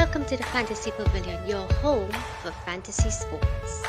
welcome to the Fantasy Pavilion, your home for fantasy sports.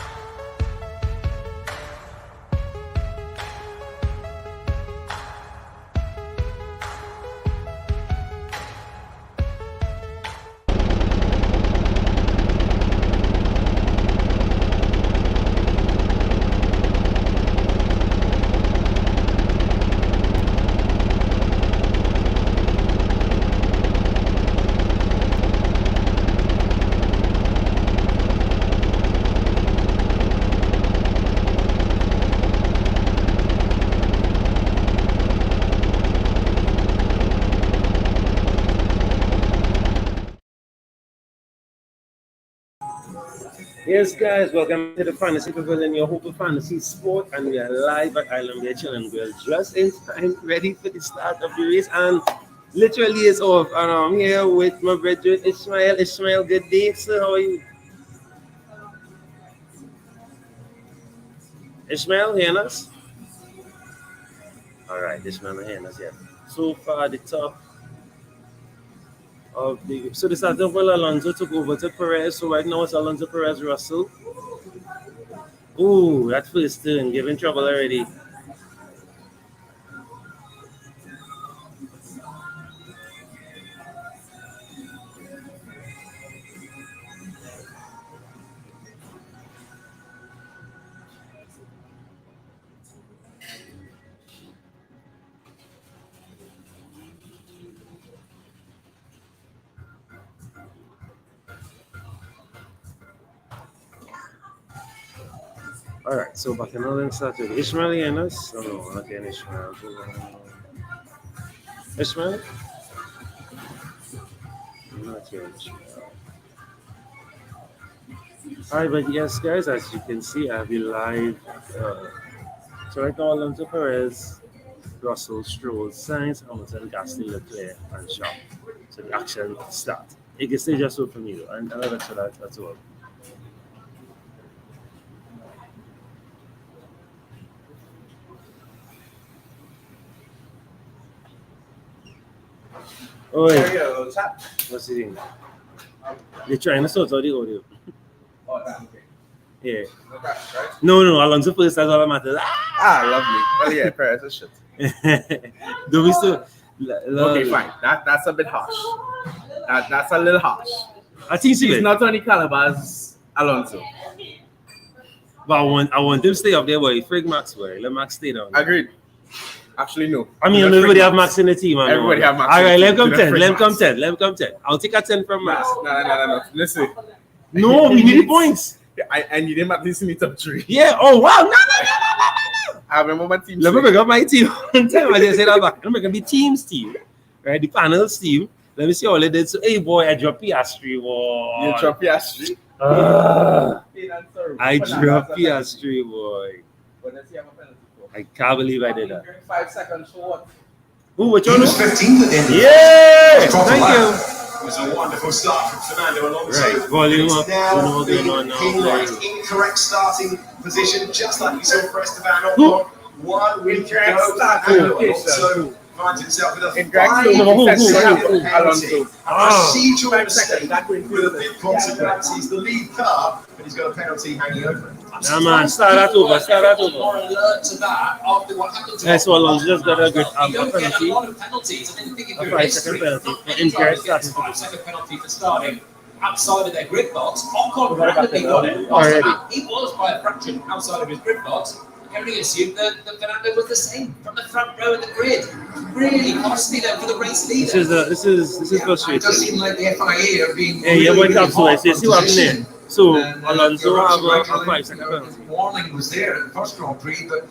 Yes, guys, welcome to the Fantasy Pavilion, your home for fantasy sport, and we are live at Island Bay Chilling Grill, just in time, ready for the start of the race, and literally it's off, and I'm here with my brother Ishmael. Ishmael, good day, sir, how are you? Ishmael, hearing us? All right, Ishmael, not hearing us yet. So far, the top of the, so the starting for Alonso took over to Perez, so right now it's Alonso, Perez, Russell. Ooh, that first turn, giving trouble already. All right, so back in all start with Ishmael and us. Oh no, not getting Ishmael. Ishmael? Not getting Ishmael. All right, but yes, guys, as you can see, I have you live. So right now, Alonso Perez, Russell, Stroll, Sainz, Hamilton, Gasly, Leclerc, and Shaw. So the action starts. You can stay just for me though, and another so that's all. Oh, yeah. What's it in? They're trying to sort out the audio. Oh, okay. Yeah. No crash, right? No, Alonso first, that's all that matters. Lovely. Well, yeah, Perez is shit. Don't be so. Okay, fine. That's a bit harsh. That's a little harsh. I think He's not on the caliber as Alonso. But I want them to stay up there, boy. Frig Max, boy. Let Max stay down. Agreed. Actually, no. I mean, everybody have Max in the team. Everybody have Max. All right, let him come 10. Let him come 10. I'll take a 10 from Max. No. Listen. No, we need the points. I need him at least in the top 3. Yeah. Oh, wow. No. I remember my team. Let me pick up my team. I just say that back. I'm going to be team's team. Right? The panel's team. Let me see all they did. So, hey, boy, I dropped Piastri. Boy. You drop Piastri? I dropped Piastri, boy. I can't believe I did that. 5 seconds for what? Ooh, which one? He was 15th at the end. Yeah! Thank you. It was a wonderful start from Fernando Alonso. Right, volume up. Now the incorrect starting position, just like we saw for Esteban Ocon. 1 week ago, Fernando Alonso finds himself with a 5-second procedural mistake with a big consequence. He's the lead car, but he's got a penalty hanging over him. Yeah, man, start that over. More alert to that after what happened to So Alonso just got a good penalty. A lot of penalties. I mean, think of A your 5-second history. penalty. Any Incorrect driver gets a starting 5-second penalty for starting outside of their grid box. Ocon rapidly got it. He was by a fraction outside of his grid box. Everybody assumed that Fernando was the same from the front row of the grid. Really costly then for the race leader. This is frustrating. It does seem like the FIA are being Yeah, really, went up so I hot see on what happened position. there. So And, Alonso you're have a absolutely right, 5-second you know, penalty. the warning was there at the first Grand Prix, but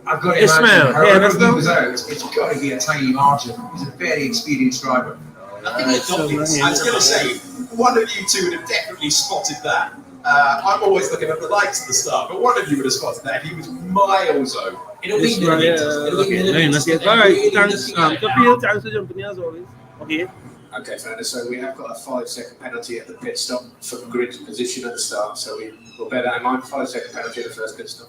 I've got to Ishmael, imagine however that's he was out, it's got to be a tiny margin. He's a very experienced driver. I think it's obvious. I was going to say, one of you two would have definitely spotted that. I'm always looking at the lights at the start, but one of you would have spotted that. He was miles over. It'll be millimeters. It'll be millimeters. All right, thanks. Kapil, thanks for jumping in as always. Okay. Okay, Fernando, so we have got a 5-second penalty at the pit stop for grid position at the start, so we'll bear that in mind. 5-second penalty at the first pit stop.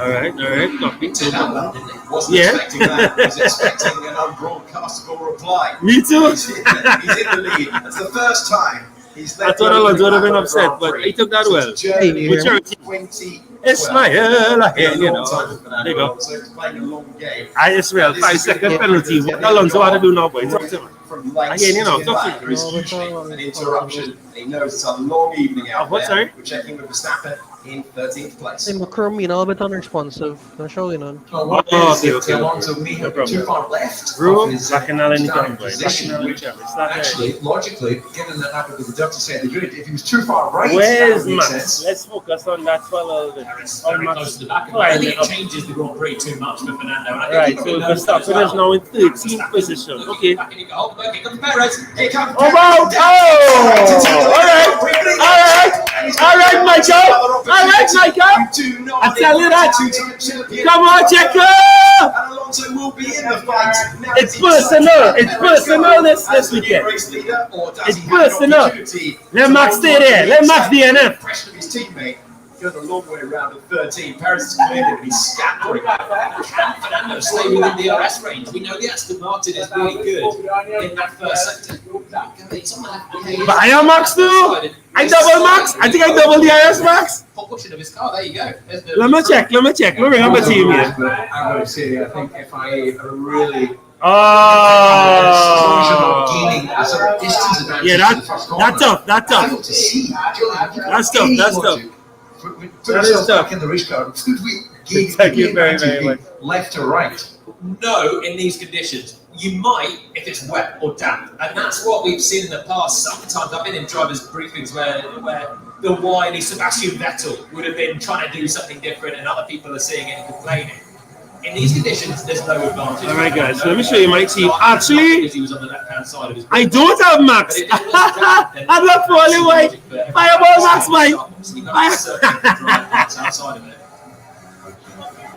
All right, copy. Didn't have that, didn't he? Wasn't Yeah. expecting that. He was expecting an unbroadcastable reply. Me too. He's in the lead. That's the first time he's led. I thought Alonso would have been upset, but he took that well. Germany Which are 20. Ismail again, you know. There you go. So he's playing a long game. I Israel, 5-second penalty. What Alonso had to do now, boy? Talk to him. From late Again, you know, to talk to back, there is usually an interruption. He knows it's a long evening out What, there. sorry? We're checking with Verstappen in 13th place. Hey, Macron, you know, a bit unresponsive. I'll show you none. Oh, what Oh, is it? okay. Alonso may No have been problem. too far left. Bro, of his, Bacchanal any starting time, boy. position, Bacchanal which any time. It's not there. actually, logically, given that happened with the doctor saying the grid, if he was too far right, Where's that would make Max? sense. Let's focus on that for a little bit. Harris On very Max. close to the back. I Right, think it changes the Grand Prix too much for Fernando. And I think Right, he so probably knows that as Verstappen is well. now in 13th position. Okay. Back in you go. Here comes Perez. Here comes Oh, wow! Oh! All right, Michael! All right, Michael! I tell you that! Come on, Checo! And Alonso will be in the fight. Now It's does he decide personal. to It's let personal go this as the new weekend. race leader, or does It's he have an personal. opportunity Let to Max hold stay on there. to Let the Max DNF. impression of his teammate? Going a long way around at 13. Paris is cleared him, and he's scattering. Can Fernando stay within the DRS range? We know the Aston Martin is really good in that first sector. It's on the But I am Max too. I double Max. I think I double the IS Max. Portion of his car. There you go. There's the- Let me check. Let me bring up my team here. I'm going to say, I think FIA are really Oh. gaining a sort of distance advantage. Yeah, in the first corner. that's tough. That's tough. Difficult to see. That's tough. That's tough. Put That is yourself tough. back in the race car. Could we gain Thank you very, advantage very much. left or right? No, in these conditions. You might if it's wet or damp. And that's what we've seen in the past. Sometimes I've been in drivers' briefings where the wily Sebastian Vettel would have been trying to do something different and other people are seeing it and complaining. In these conditions, there's no advantage. All right, guys, so let me show you my team. Actually, because he was on the left-hand side of his I don't have Max. But if it was damp, then- I'm not falling white. Fireball Max, mate. Obviously, not certain drive that's outside of it.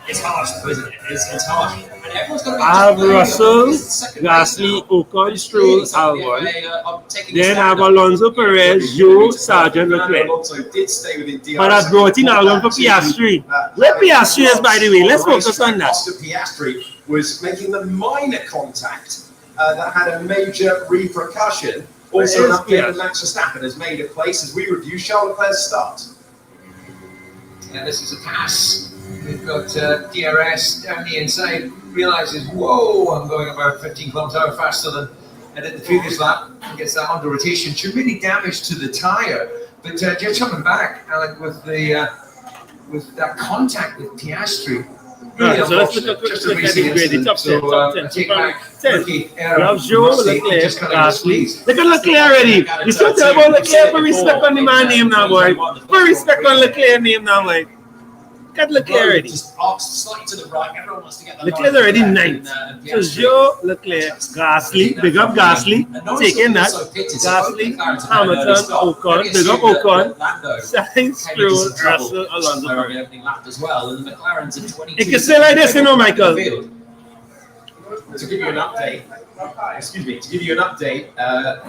It's harsh, though, isn't it? It's harsh. And everyone's got to be I have just Russell, this is the second race Gasly, now. Ocon, Stroll, Something Albon. I'm taking a Then I stand have up. Alonso, Perez, Joe, Sargent, Leclerc. Alonso did stay within DRS. But I brought in Albon for Piastri. Where Piastri is, by the way? Let's focus on that. Oscar Piastri was making the minor contact that had a major repercussion. Also, Where an is update that Piastri? Max Verstappen has made a place as we review Charles Leclerc's start. And this is a pass. We've got DRS down the inside, realizes, whoa, I'm going about 15 kilometers an hour faster than I did the previous lap, and gets that under rotation. Should really damage to the tyre. But just coming back, Alec, with that contact with Piastri. Really Right, so let's look unfortunate, at just a the racing graded incident. top 10, So, top 10. I take back 10. rookie We error. have Joe, Must say, Leclerc, just cutting the sleeves. Gasly. Look at Leclerc already. You still tell about Leclerc for respect on the man name now, boy. For respect on Leclerc name now, boy. Look at Leclerc already. Just arcs slightly to the right. Everyone wants to get the Leclerc line already left, ninth. and So Piastri- Joe, Leclerc, Gasly, big up Gasly, And Norris taking that. also pitted, so Gasly, both McLarens have had an Hamilton, early start. Ocon, Maybe big up assume that Ocon, Lando Sainz, came into Stroll, some trouble Russell, Alonso. over the opening lap as well, and the McLarens are 22. It can stay like this, you know, Michael. Field. To give you an update,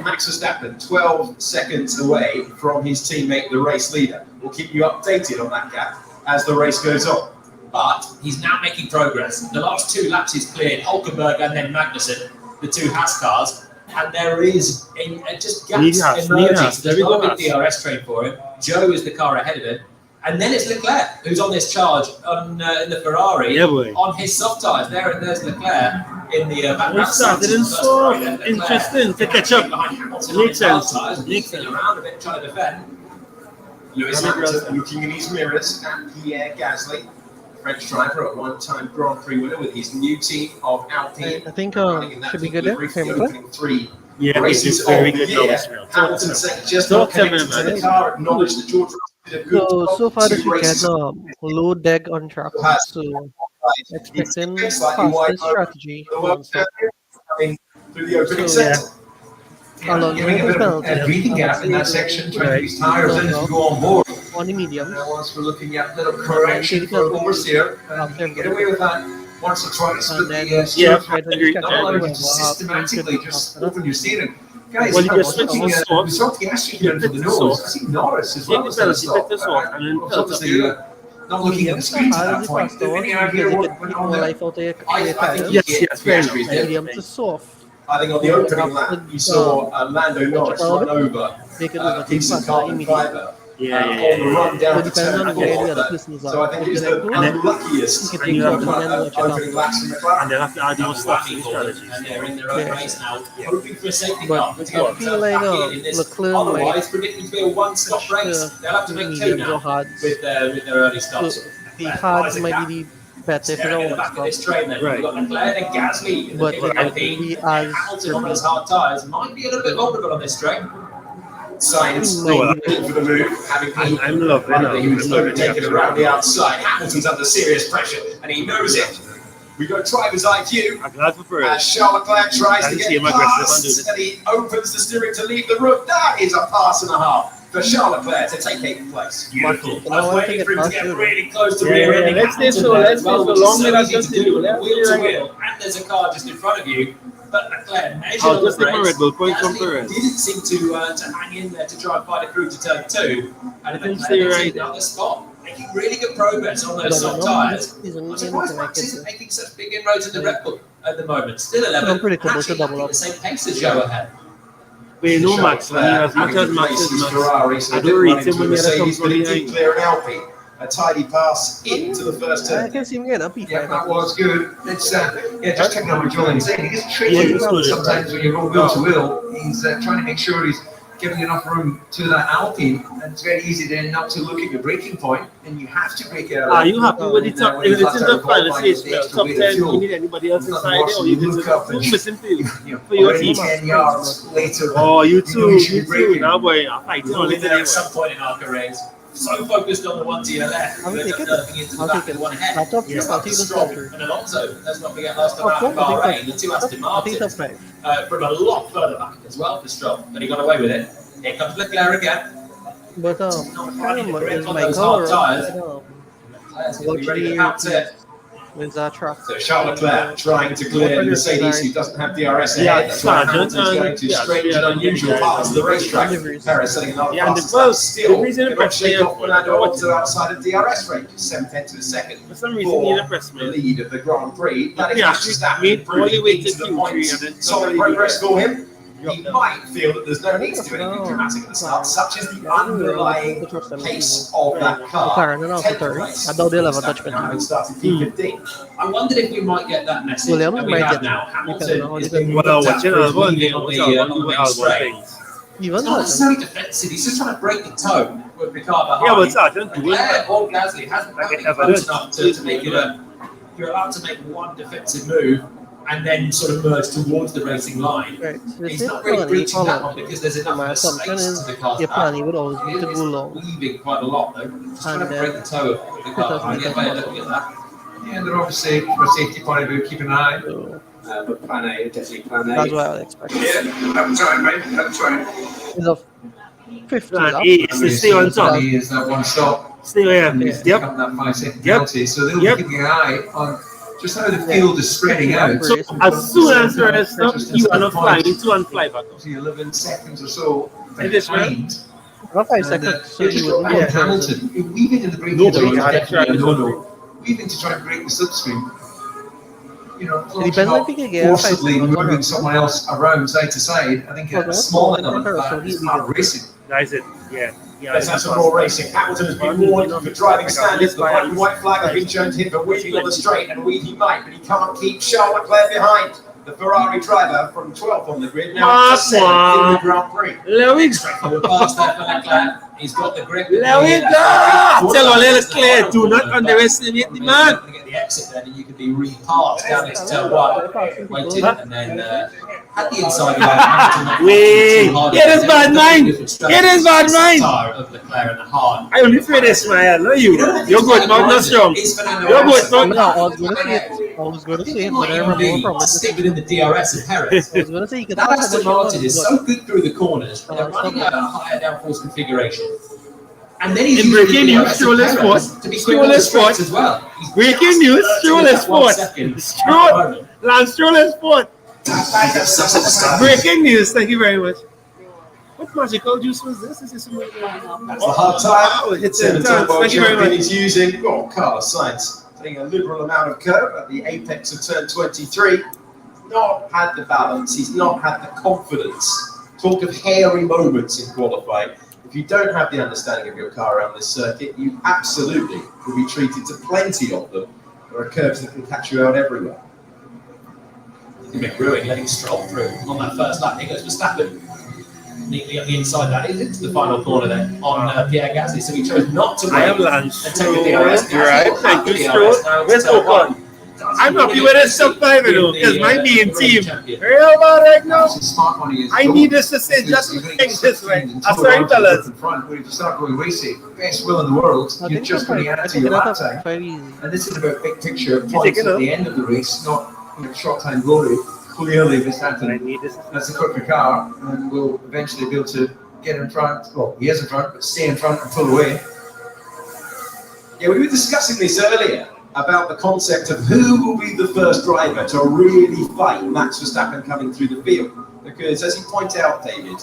Max Verstappen 12 seconds away from his teammate, the race leader. We'll keep you updated on that gap as the race goes on. But he's now making progress. The last two laps he's cleared Hulkenberg and then Magnussen, the two Haas cars, and there is just gaps Haas, emerging. Haas. So There there's we not a go, big DRS train for him. Joe is the car ahead of him. And then it's Leclerc who's on this charge in the Ferrari Yeah, boy. on his soft tyres. There's Leclerc in the back. We started in soft. Interesting to catch up. Makes sense. Makes sense. Around a bit trying to defend. Lewis Hamilton looking in his mirrors at Pierre Gasly, French driver, a one-time Grand Prix winner with his new team of Alpine. I think running in that should be team good there. livery for the Hamilton. opening three Yeah, races it's very of good the now, year. Israel. Hamilton saying just Talk not to me, connected to man. the car, acknowledged that George Russell did a good So job. far this Two races weekend, low deck on track. So expecting faster strategy. The world champion coming through the opening So, yeah. sector. Alonso Giving a has bit of penalty. a breathing gap in that section, trying to use tires in as we go on board. On the mediums. Now, once we're looking at little correction for oversteer, get away with that once or twice, but And then the Yeah, right when agreed. you catch not allowing up, you to systematically just open your steering. Guys, Well, you I'm just looking switch at to we saw Piastri here into the nose. I see Norris as well. Take the penalty, take the sword, and then Obviously, not looking at the screen at that point. Fast Do you have one, any idea because you what can went keep on more there? life out of your I think tires. Yes, he yes, very actually nice. did. Medium to soft. I think on the opening lap, you saw Lando Norris run over They can a overtake piece of faster carbon immediately. fiber Yeah, on the run down But to depending turn on where the four. other pistons So are. I think If it was they the like close, unluckiest you can And take you close have and then watch it opening out. laps from and McLaren. they'll have to add more stuff to the for them, strategies. and they're in their own Yeah. race now, hoping for a safety But car. I feel like Leclerc Otherwise, might predicting to be a one-stop push race. the They'll have to make two mediums or now hards. with their early So stops. the hards might be the better if you Staring don't at the want to back of this stop. train, then Right. you've got Leclerc and Gasly in the But middle it of wouldn't the be and as Hamilton on those grippy. hard tyres might be a little bit vulnerable on this track. Sainz Might be for the move, having been I'm loving it. he was I'm loving the overtaken action. around the outside. Hamilton's under serious pressure, and he knows it. We got driver's IQ. I'm glad for As Perez. Charles Leclerc tries I to see get him aggressive on doing past, it. and he opens the steering to leave the room. That is a pass and a half for Charles Leclerc to take 8th place. Beautiful. But I was now I waiting think for him to it's get not really close to Yeah, rear yeah, ending let's Hamilton stay so- there let's as well, stay so which is long so with that easy to continue. do, Let's wheel do to it. wheel, and there's a car just in front of you. But Leclerc measured I'll on the just take my brakes. Red Bull points from Gasly Perez. didn't seem to hang in there to try and fight a crew to turn 2. And can Leclerc see is right in another spot, making really good progress on I those don't soft know. tyres. This isn't I'm surprised anything Max like isn't it. making such big inroads in the Red Bull at the moment. Still 11th, unpredictable actually to double at up. the same pace as Joe ahead. But you know Max, when he as much as Max is Max, I don't rate him when he has a Mercedes, but company it did behind. clear an Alpine. A tidy pass into the first I turn. can see him getting a P5. Yeah, that was good. It's just checking on what Julian's saying. It is Yeah, tricky it's good. sometimes when you go wheel to wheel. He's trying to make sure he's giving enough room to that Alpine, and it's very easy then not to look at your braking point, and you have to brake early. Are you happy with the And, top? when If you it's flat in out the of final qualifying, stage, the extra top weight 10, of fuel. you need anybody else Nothing inside worse there, or than you you can look just up and missing field you know, for your already team. 10 yards later. Oh, you you too, know you should you be too. braking. Now, boy, I'm fighting We'll on be it there anyway. at some point in our careers. So focused on the one to your left, I'll we're take it. lurking into the I'll back take of it. the one ahead. I'll top It's I'll up take to the Stroll center. and Alonso. Let's not forget last time Oh, out in cool. I Bahrain, the two Aston I think Martins top 5. from a lot further back as well for Stroll, but he got away with it. Here comes Leclerc again. But Not finding the Cameron grip is on my those hard car. tyres. Leclerc's Leclerc's going to be ready to bounce it. with that truck. So Charles Leclerc trying to clear the Mercedes, who doesn't have DRS Yeah, ahead. That's why Sargent, Hamilton's going to yeah, strange yeah, and unusual yeah, parts of the yeah. racetrack. Deliveries. Perez setting another Yeah, and fast the- lap. the Still reason cannot impressed shake me- off Fernando Alonso outside of DRS range, 7/10 of a second. For some reason, he impressed The me. lead of the Grand Prix. That is Yeah, just that made all the way to the Q3 points. and then Solid suddenly progress for him. Drop He down. might feel that there's no need to do anything dramatic at the start, such as the underlying pace of that car. McLaren and Alfa 10th Tauri. place. I doubt they'll have a touch Having penalty. started P15. I wondered if we might get that message William that we might have get now. it. Hamilton Because is now being he looked Well, at watching for his Albon, leading on the main Albon straight. things. Even It's not though necessarily defensive, he's just trying to break the toe with the car behind. Yeah, but Sargent doing Leclerc that. or Gasly hasn't Like been it ever close does. enough to make it a. You're allowed to make one defensive move and then sort of merge towards the racing line. right, the He's same not really plan breaching that follow. one because there's enough My of a assumption space is to the car's your back. plan would always be to go long. Weaving quite a lot though. Just trying to And break the toe of the car. because I get better looking at that. Yeah, they're obviously, from a safety point of view, keeping an eye. So But plan A, definitely plan that's A. what I would expect. That's right, mate. That's right. It's a 50 Plan lap. A is to stay on top. Is that one stop. Stay there. And he's pick Yep. up that 5-second Yep. penalty. So they'll Yep. be keeping an eye on just how the field is spreading out. So as soon as there is stuff, you are not flying into and fly back. Obviously 11 seconds or so It is, right? behind. About 5 And, seconds. So just you go would back to Hamilton. Weaving in the braking Nobody zone is had a definitely a track. no-no. Weaving to try and break the slipstream. You know, It depends not if you can get a forcibly 5 seconds. moving someone else around side to side. I think Well, a that's small fine. element of So that he is part of leaves racing. That is it. Yeah. Yeah. Let's have some more racing. Hamilton has been warned for driving standards. The white and white flag has been shown to him for weaving on the straight, and weave he might, but he can't keep Charles Leclerc behind. The Ferrari driver from 12th on the grid, now up to 7th in the Grand Prix. There we go. Straightforward pass there for Leclerc. He's got the grip. There we go. Tell all Leclerc, do not underestimate the man. Going to get the exit then, and you can be repassed down into turn one. Waited and then at the inside of Wait, it is bad mind. It is bad mind. Of Leclerc and the hard. I only feel this, smile. No, you. You're good, but not strong. You're good, but No, I was going to say it. I was going to say it, but I remember more from it. Stick within the DRS of Perez. I was going to say you could That have Aston Martin is so good through the corners. Oh, They're it's running not at a higher downforce configuration. And then he's In using breaking the news, DRS Stroll of is Perez fourth. to be Stroll quick on the is fourth. straights as well. He's Breaking news, Stroll is fourth. Stroll, Lance Stroll is fourth. Breaking news, thank you very much. What magical juice was this? Is this some That's the hard time. Oh, it's Seven intense. turbo Thank you very champion much. is using, well, Carlos Sainz taking a liberal amount of curve at the apex of turn 23. Not had the balance, he's not had the confidence. Talk of hairy moments in qualifying. If you don't have the understanding of your car around this circuit, you absolutely will be treated to plenty of them. There are curves that can catch you out everywhere. McRuin letting Stroll through on that first lap. Here goes Verstappen neatly up the inside. That is into the final corner there on Pierre Gasly. So he chose not to I wait have lunch. and take the DRS. You're right. Thank you, Stroll. Where's Ocon? I'm happy with this sub 5, you know, because my main team. Real about right now. Smart money is I need this to say just think this way. I'm sorry, fellas. Front, where if you start going racing, best will in the world, you're just going to add to your lap time. very easy. And this is about big picture points at the end of the race, not short time glory. Clearly, Verstappen that's a quicker car and will eventually be able to get in front. Well, he is in front, but stay in front and pull away. Yeah, we were discussing this earlier about the concept of who will be the first driver to really fight Max Verstappen coming through the field. Because as you point out, David,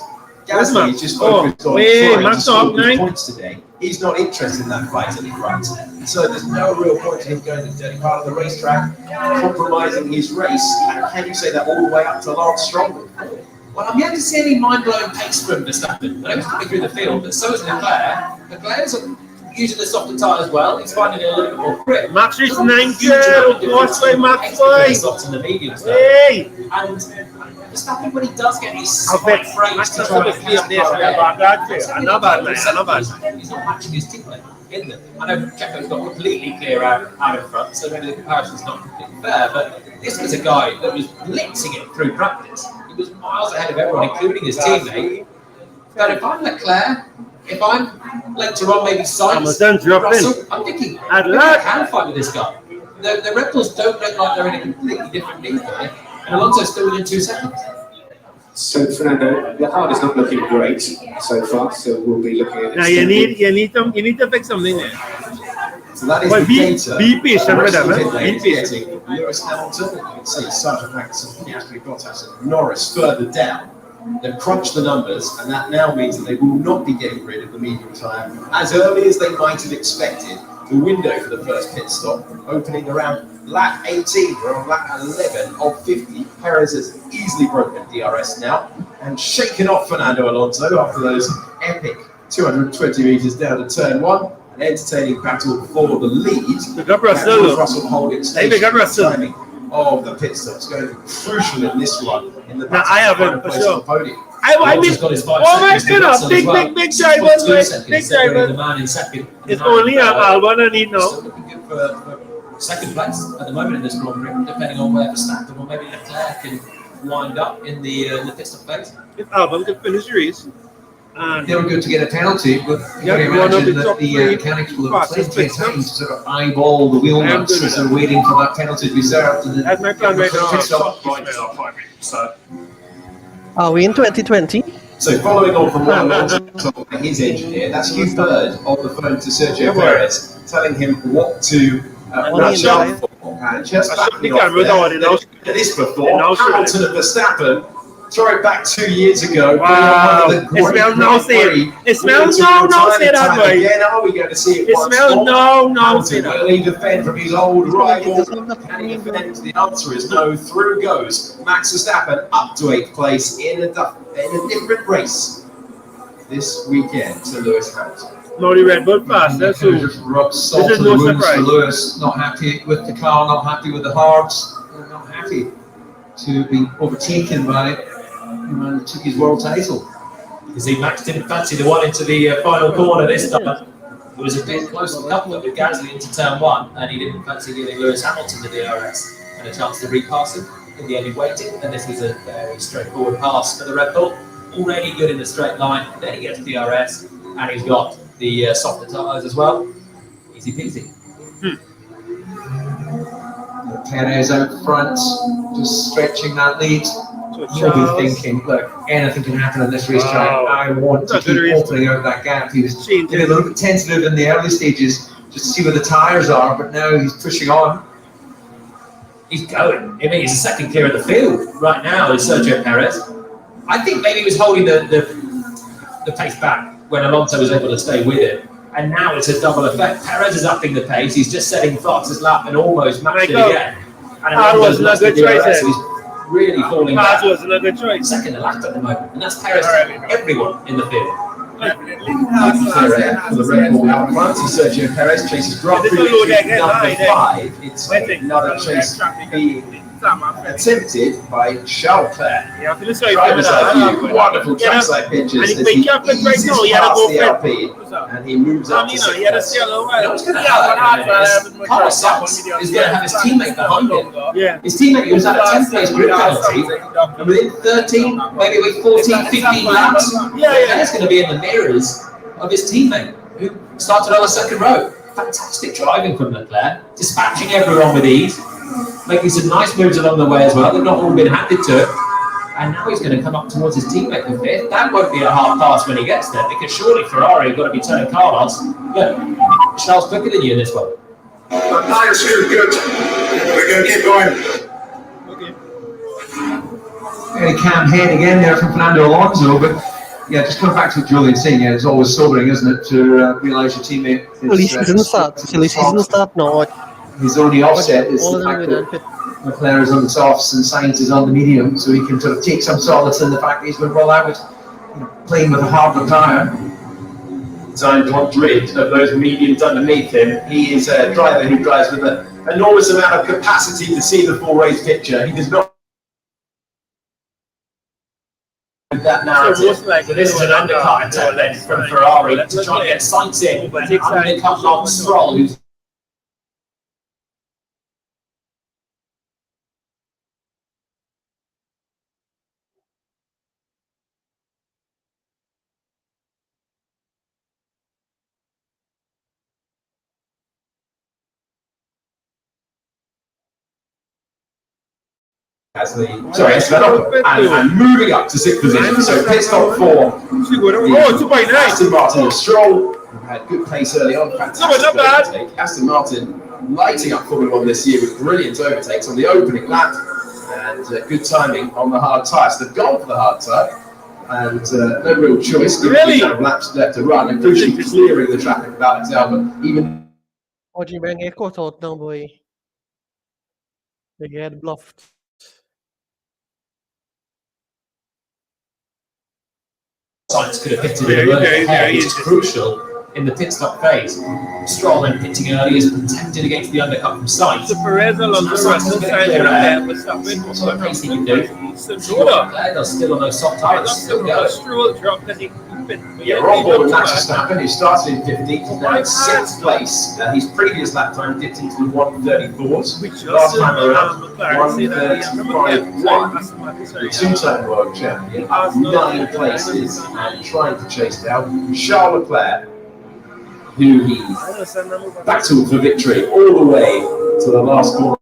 Gasly is just focused on trying to score good points today. He's not interested in that fight any front. So there's no real point in him going to the dirty part of the racetrack, compromising his race. And can you say that all the way up to Lance Stroll? Well, I'm yet to see any mind-blowing pace from Verstappen. I was coming through the field, but so is Leclerc. Leclerc's using the softer tyre as well. He's finding it a little bit more grip. Max reached 9th. Watch by Max boy. Softs in the mediums. Hey! And Verstappen, when he does get his I'll bet spike frames Max to is try going and to be up there. I'm not bad, man. He's not matching his teammate in them. I know Checo's got completely clear out in front, so maybe the comparison's not completely fair, but this was a guy that was blitzing it through practice. He was miles ahead of everyone, including his teammate. But if I'm Leclerc, if I'm later on maybe Sainz, Russell, I'm thinking, I can fight with this guy. The Red Bulls don't look like they're in a completely different league here, and Alonso's still within 2 seconds. So Fernando, the hard is not looking great so far. So we'll be looking at. Now you need to fix something there. So that is But the data. be patient with them. Be patient. Lewis Hamilton, you can see Sergeant Max, Piastri, Bottas, and Norris further down. They've crunched the numbers, and that now means that they will not be getting rid of the medium time as early as they might have expected. The window for the first pit stop opening around lap 18. We're on lap 11 of 50. Perez has easily broken DRS now and shaken off Fernando Alonso after those epic 220 metres down to turn 1. An entertaining battle for the lead. Pick up Russell. Russell holding station. Pick up Russell. Timing of the pit stops going to be crucial in this one. In the Now I haven't for sure. podium. I mean, oh my God, big drivers, big drivers. The man in second. It's only Albon I need now. Still looking good for second place at the moment in this Grand Prix, depending on where Verstappen or maybe Leclerc can wind up in the pit stop phase. If Albon can finish the race. They were good to get a penalty, but you Yeah, can one of imagine the that top the three mechanics will have fastest plenty of pit time to sort of eyeball the wheel nuts good as they're waiting for that penalty to be served. And That's my plan right now. pit stop. Are we in 2020? So following on from what Alonso told his engineer, that's Hugh Bird on the phone to Sergio Perez, telling him what to watch out for. And just backing off there, this before, Hamilton and Verstappen throw it back 2 years ago. Wow. It smells no say it. It smells no say that boy. Again, are we going to see it? It smells no say that. Will he defend from his old rival? Can he defend? The answer is no. Through goes Max Verstappen up to 8th place in a different race this weekend to Lewis Hamilton. No, the Red Bull faster, so Just rub salt this is in the no wounds for surprise. Lewis. Not happy with the car, not happy with the hards, not happy to be overtaken by the man who took his world title. You see, Max didn't fancy the one into the final corner this time. It was a bit close to couple with Gasly into turn 1, and he didn't fancy giving Lewis Hamilton the DRS and a chance to repass him. In the end, he waited, and this was a very straightforward pass for the Red Bull. Already good in the straight line. Then he gets DRS, and he's got the softer tyres as well. Easy peasy. Perez out front, just stretching that lead. You'll be thinking, look, anything can happen on this racetrack. I want to keep opening out that gap. He was getting a little bit tentative in the early stages just to see where the tyres are, but now he's pushing on. He's going. I mean, he's a second clear of the field right now is Sergio Perez. I think maybe he was holding the the pace back when Alonso was able to stay with him. And now it's a double effect. Perez is upping the pace. He's just setting fastest lap and almost matched it again. And Alonso's lost the DRS, so he's really falling back. Wasn't a good choice. Second to last at the moment, and that's Perez to everyone in the field. For the Red Bull out front, Sergio Perez chases Grand Prix number 5. It's another chase being attempted by Charles Leclerc. Yeah, I feel sorry Drivers for have wonderful trackside pictures as he eases past the Alpine and he moves up to he had a sixth. yellow What's going to happen is Carlos Sainz is going to have his teammate behind him. Yeah. His teammate who was at a 10th place grid penalty, and within 13, maybe with 14, 15 laps, he's going to be in the mirrors of his teammate who started on the second row. Fantastic driving from Leclerc, dispatching everyone with ease, making some nice moves along the way as well. They've not all been handed to him. And now he's going to come up towards his teammate for fifth. That won't be a hard pass when he gets there, because surely Ferrari have got to be turning Carlos. Look, Charles quicker than you in this one. The tyres feel good. We're going to keep going. Very calm head again there from Fernando Alonso, but yeah, just coming back to what Julian's saying, yeah, it's always sobering, isn't it, to realise your teammate season start now. His only offset is the fact that Leclerc is on the softs and Sainz is on the medium, so he can sort of take some solace in the fact that he's going to roll out with, playing with a harder tyre. Designed to want rid of those mediums underneath him. He is a driver who drives with an enormous amount of capacity to see the full race picture. He does not that narrative. So this is an undercut attempt then from Ferrari to try and get Sainz in, but undercut long Stroll, who's as the and moving up to sixth position. So pit stop for Aston Martin and Stroll, who had good pace early on. Fantastic overtake. Aston Martin lighting up Formula 1 this year with brilliant overtakes on the opening lap and good timing on the hard tyres. They've gone for the hard tyre and no real choice given the amount of laps left to run, and crucially clearing the traffic of Alex Albon. Even Oggi venga corto now, boy. They get bluffed. Sainz could have pitted in a little ahead, which is crucial in the pit stop phase. Stroll then pitting early is protected against the undercut from Sainz. So Perez along the Russell side of the Verstappen. What sort of pace he can do? Leclerc still on those soft tyres, still going. Stroll dropped because he yeah, we're on board with Max Verstappen, who started in 15th, he's now in 6th place. His previous lap time dipped into the 1:34s. Last time around, 1:35.1. The two-time world champion, up 9 places and trying to chase down Charles Leclerc, who he battled for victory all the way to the last corner.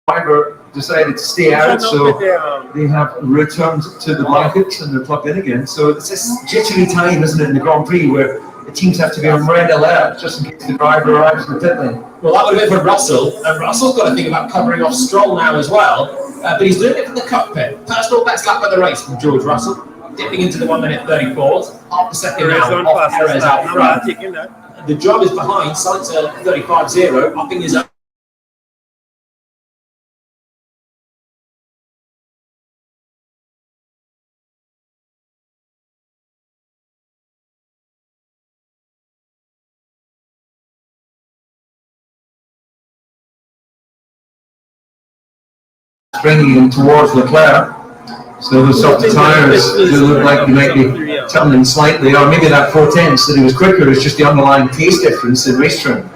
Driver decided to stay out, so they have returned to the blankets and they're plugged in again. So it's this jittery time, isn't it, in the Grand Prix, where the teams have to be on red alert just in case the driver arrives in the pit lane. Well, that would have been for Russell, and Russell's got to think about covering off Stroll now as well, but he's doing it from the cockpit. Personal best lap of the race from George Russell, dipping into the 1:34s, half a second now off Perez out front. The job is behind Sainz at 35.0, upping his own. Bringing them towards Leclerc, so the soft tyres look like they might be tumbling slightly, or maybe that 4/10 that he was quicker is just the underlying pace difference in race trim.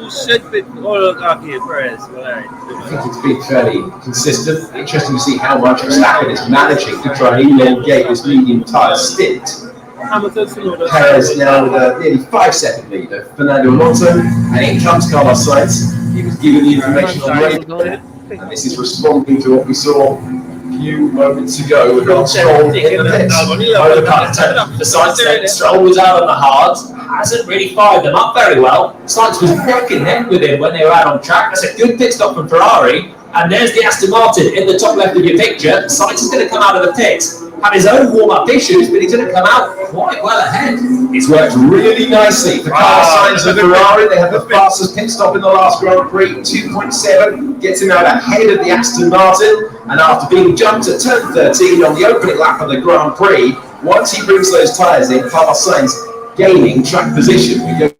should be okay, Perez. I think it's been fairly consistent. Interesting to see how much Verstappen is managing to try and elongate this medium tyre stint. Perez now with a nearly 5-second lead of Fernando Alonso, and in comes Carlos Sainz. He was given the information on radio, and this is responding to what we saw a few moments ago with our Stroll in the pits. The Sainz then, Stroll was out on the hard, hasn't really fired them up very well. Sainz was neck and neck with him when they were out on track. That's a good pit stop from Ferrari. And there's the Aston Martin in the top left of your picture. Sainz is going to come out of the pits, have his own warm-up issues, but he's going to come out quite well ahead. It's worked really nicely for Carlos Sainz and Ferrari. They had the fastest pit stop in the last Grand Prix, 2.7, gets him out ahead of the Aston Martin. And after being jumped at turn 13 on the opening lap of the Grand Prix, once he brings those tyres in, Carlos Sainz gaining track position. We go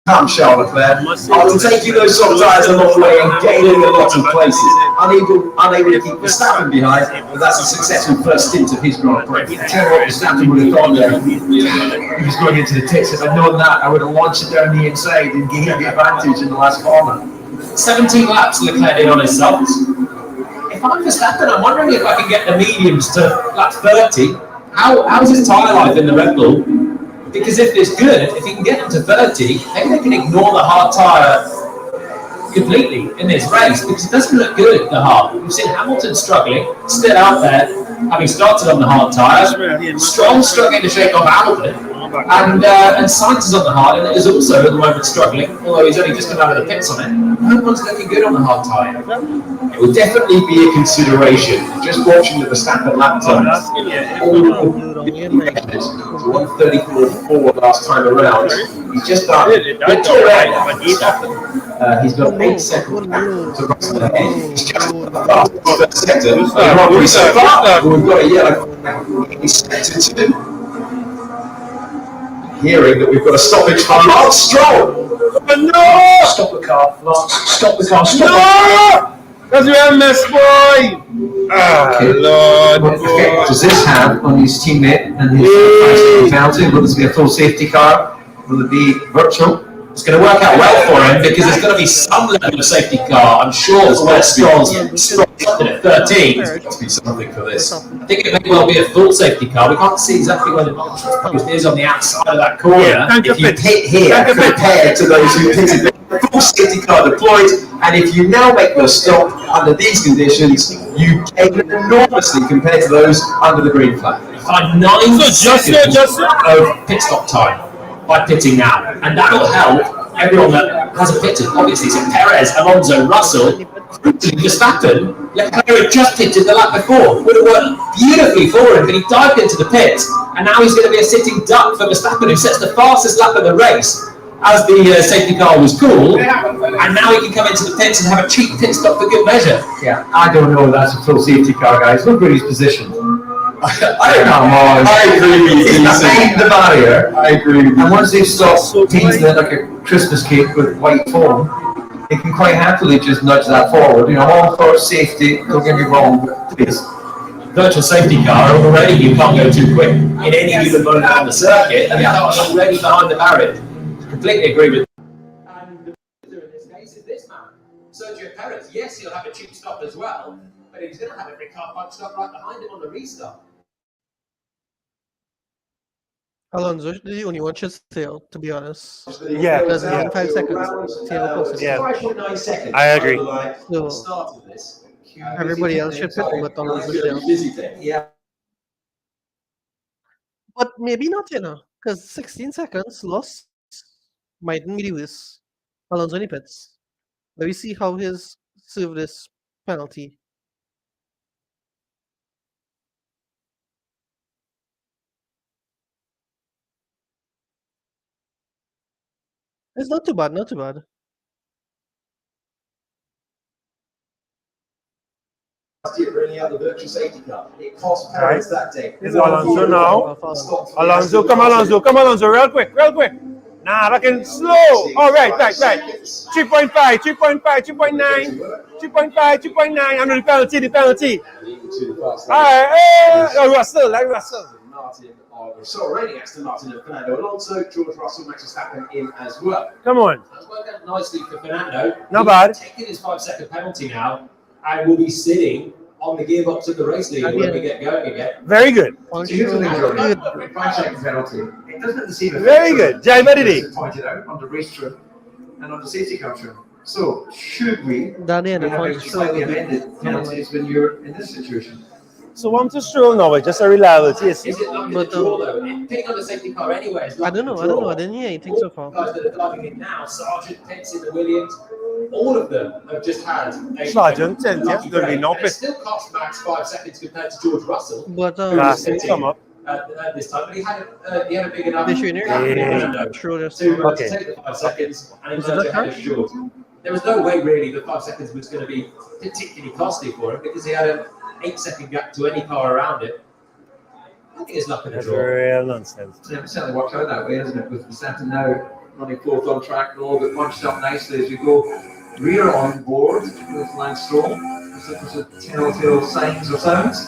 come, Charles Leclerc. I'll take you those soft tyres a long way and gaining a lot of places. Unable to keep Verstappen behind, but that's a successful first stint of his Grand Prix. I tell you what, Verstappen would have thought there. He was going into the pits. If I'd known that, I would have launched it down the inside and gained the advantage in the last corner. 17 laps Leclerc did on his softs. If I'm Verstappen, I'm wondering if I can get the mediums to lap 30. How's his tyre life in the Red Bull? Because if it's good, if you can get them to 30, maybe they can ignore the hard tyre completely in this race, because it doesn't look good, the hard. We've seen Hamilton struggling, still out there, having started on the hard tyre. Stroll struggling to shake off Hamilton, and Sainz is on the hard, and it is also at the moment struggling, although he's only just come out of the pits on it. No one's looking good on the hard tyre. It will definitely be a consideration. Just watching the Verstappen lap times. 134.4 last time around. He's just started. He's got 8 seconds to Russell ahead. He's just the first sector. So far, we've got a yellow. He's sector 2. Hearing that we've got a stoppage for Lance Stroll. No! Stop the car, Lance. Stop the car. Stop no! Because we have missed, boy! Lord. What does this have on his teammate and his penalty? Will this be a full safety car? Will it be virtual? It's going to work out well for him, because there's going to be some level of safety car, I'm sure, where Stroll's something at 13. There must be something for this. I think it may well be a full safety car. We can't see exactly where the post is on the outside of that corner. If you hit here, compared to those who pitted, full safety car deployed, and if you now make the stop under these conditions, you gain enormously compared to those under the green flag. Find 9 seconds of pit stop time by pitting now, and that will help everyone that hasn't pitted. Obviously, so Perez, Alonso, Russell, Verstappen. Leclerc had just pitted the lap before. Would have worked beautifully for him, but he dived into the pits, and now he's going to be a sitting duck for Verstappen, who sets the fastest lap of the race as the safety car was cool, and now he can come into the pits and have a cheap pit stop for good measure. Yeah, I don't know if that's a full safety car, guys. Look where he's positioned. I agree with you. He's behind the barrier. I agree with you. And once they've stopped painting it like a Christmas cake with white foam, they can quite happily just nudge that forward. You know, all for safety, don't get me wrong, but please. Virtual safety car, already you can't go too quick in any given moment on the circuit, and the car's already behind the barrier. Completely agree with you. And the loser in this case is this man, Sergio Perez. Yes, he'll have a cheap stop as well, but he's going to have every car bunched up right behind him on the restart. Alonso, the only one should sail, to be honest. Yeah. Because he had 5 seconds. Sail closer. Yeah. 5.9 seconds. I agree. So, everybody else should pit, but Alonso sail. Yeah. But maybe not, you know. Because 16 seconds lost mightn't be this. Alonso in the pits. Let me see how his serve this penalty. It's not too bad, not too bad. Last year, bringing out the virtual safety car. It cost Perez that day. It's Alonso now. Alonso, come Alonso, come Alonso, real quick, real quick. Nah, looking slow. Oh, right. 3.5, 3.5, 3.9, 3.5, 2.9. Under the penalty. All right, Russell. Martin of Sorrani, Aston Martin and Fernando Alonso, George Russell, Max Verstappen in as well. Come on. That's worked out nicely for Fernando. Not He's bad. taking his 5-second penalty now and will be sitting on the gearbox of the race leader when we get going again. Very good. On So here's the thing, show, Johnny. good. 5-second penalty. It doesn't deceive a Very good. Jai Badidi. As pointed out on the race trim and on the safety car trim. So should we Danny and be the having front show. slightly amended penalties when you're in this situation? So I'm to Stroll now, it's just a reliability. Is it luck in the draw though? Picking on the safety car anyway is I luck don't in the know. draw. I didn't hear anything All so far. the guys that are driving in now, Sargent, Pitts in the Williams, all of them have just had a Sargent, yes, lucky there'll be break. no And it pit. still cost Max 5 seconds compared to George Russell. But who was Last thing sitting come up. at this time, but he had a big enough They should hear gap it. in Yeah. Fernando Schroeder. to Okay. take the 5 seconds and Was it emerge that ahead of harsh? George. There was no way really the 5 seconds was going to be particularly costly for him because he had an 8-second gap to any car around it. I think it's luck in the That's draw. real nonsense. Yeah, it's certainly worked out that way, hasn't it? With Verstappen now running fourth on track and all but bunched up nicely as we go rear on board with Lance Stroll. There's a telltale signs or sounds.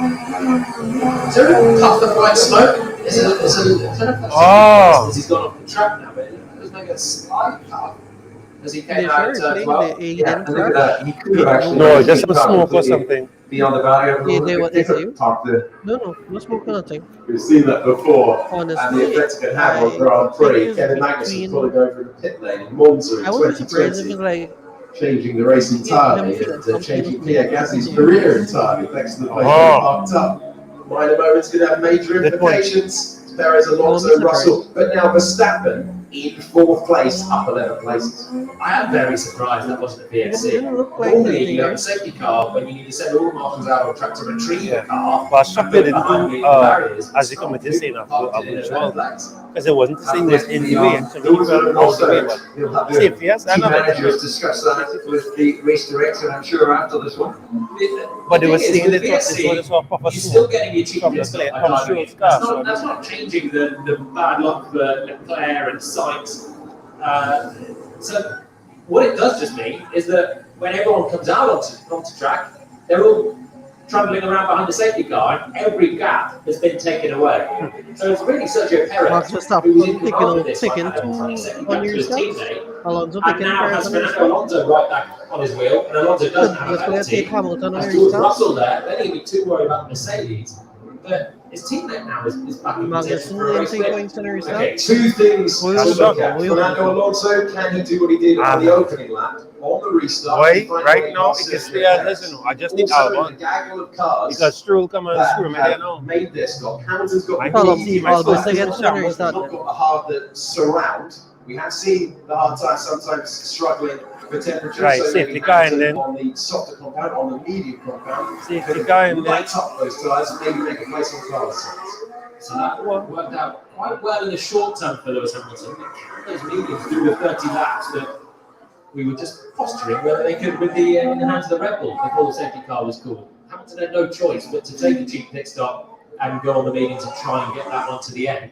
Is there a puff of white smoke? Is there a puff Oh. as he's gone off the track now? But it was like a slight puff as he They came out sure of turn playing 12. the Yeah, A and look at that. He could have actually No, just some smoke or something. beyond the barrier. Yeah, they what they say. Park the No smoke, nothing. We've seen that before, and the Honestly, effect it can have on I Grand think Prix. it's Kevin Magnussen's between- probably going through the pit lane in Monza in I wouldn't be surprised if 2020, it's like changing the race entirely him and feeling changing something. Pierre Gasly's career entirely thanks to the place Oh. being parked up. Minor moments could have major Good point. implications. Perez, Alonso, Won't be Russell, but now Verstappen in fourth place, up 11 places. I am very surprised that wasn't a It PFC. didn't look like Normally, anything you have a there. safety car when you need to send all the marshals out on track to retrieve the car. But shocked they didn't behind do, the barriers, as the committee saying parked after in a Joel, place. because it wasn't the same was in the way. So he Those felt are out the way, also, but you'll have safety, yes, I team know. managers discuss that with the race director, I'm sure, after this one. But they were The thing saying is, that with this PSC, was a proper you're still smoke. getting your cheap From the pit stop plate, by from driving Stroll's in. car, That's not changing the bad luck for Leclerc and Sainz. So what it does just mean is that when everyone comes out onto track, they're all travelling around behind the safety car, and every gap has been taken away. So it's really Sergio Perez Max Verstappen who's in taking command on of this, taking like, having a 20-second two on gap to your his steps. teammate, Alonso and taking now Perez has on his Fernando steps. Alonso right back on his wheel, and Alonso doesn't have a Let's go take penalty. Hamilton on Has your George steps. Russell there, then he'll be too worried about the Mercedes. But his teammate now is back in contention for a Magnussen race taking win. points on his Okay, steps. Two things We'll to That's look shocking. at. Fernando Alonso, can he do what he did on the opening lap, on the restart? Boy, Can he find a right way now, past it can Sergio stay as Perez? listen. I just need Also, Albon the gaggle of cars because Stroll come and that screw me there have now. made this stop. Hamilton's got I the Albon- easy Albon restart. against He's Henry not started. got the hard that surround. We have seen the hard tires sometimes struggling for temperature. Right, so safety maybe car and Hamilton then- on the softer compound, on the medium compound, Safety could car and then- light up those tires, maybe make a place on cars. so that worked out quite well in the short term for Lewis Hamilton. Those mediums through the 30 laps that we were just posturing whether they could with the in the hands of the Red Bull before the safety car was called. Hamilton had no choice but to take a cheap pit stop and go on the mediums and try and get that one to the end.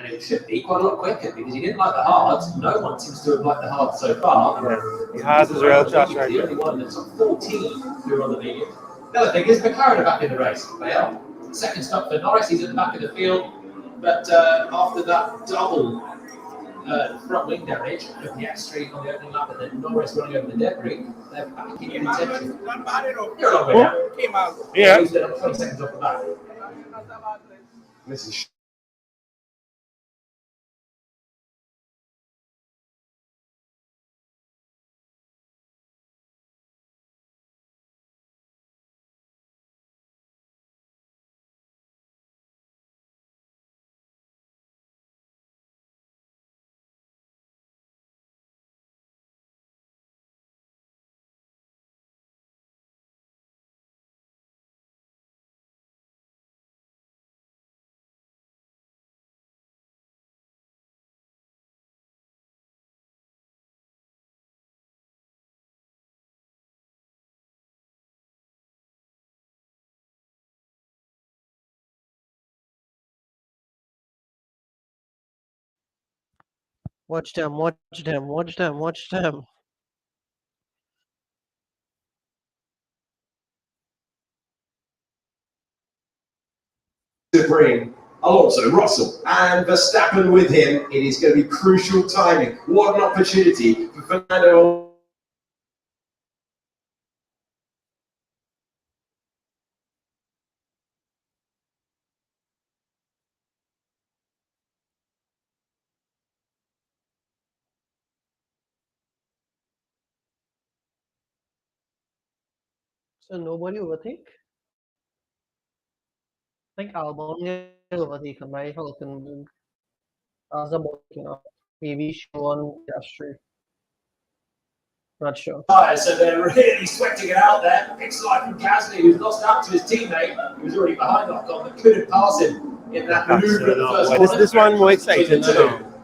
And it should be quite a lot quicker because he didn't like the hards. No one seems to have liked the hards so far. Yeah, he has his real touch right The there. only one that's on 14 who are on the medium. The other thing is McLaren are back in the race. They are. Second stop for Norris, he's at the back of the field. But after that double front wing damage for Piastri on the opening lap and then Norris running over the debris, they're back in contention. You're a long way down. Yeah. He's 20 seconds off the back. This is Watch them, watch them, watch them, watch them. To bring Alonso, Russell, and Verstappen with him. It is going to be crucial timing. What an opportunity for Fernando. So nobody overtake? I think Albon get overtaken by Hulkenberg. As a booking up. Maybe Sean Piastri. Not sure. So they're really sweating it out there. Big slide from Gasly, who's lost out to his teammate, who was already behind Ocon, but couldn't pass him in that maneuver at the first corner. This one more exciting than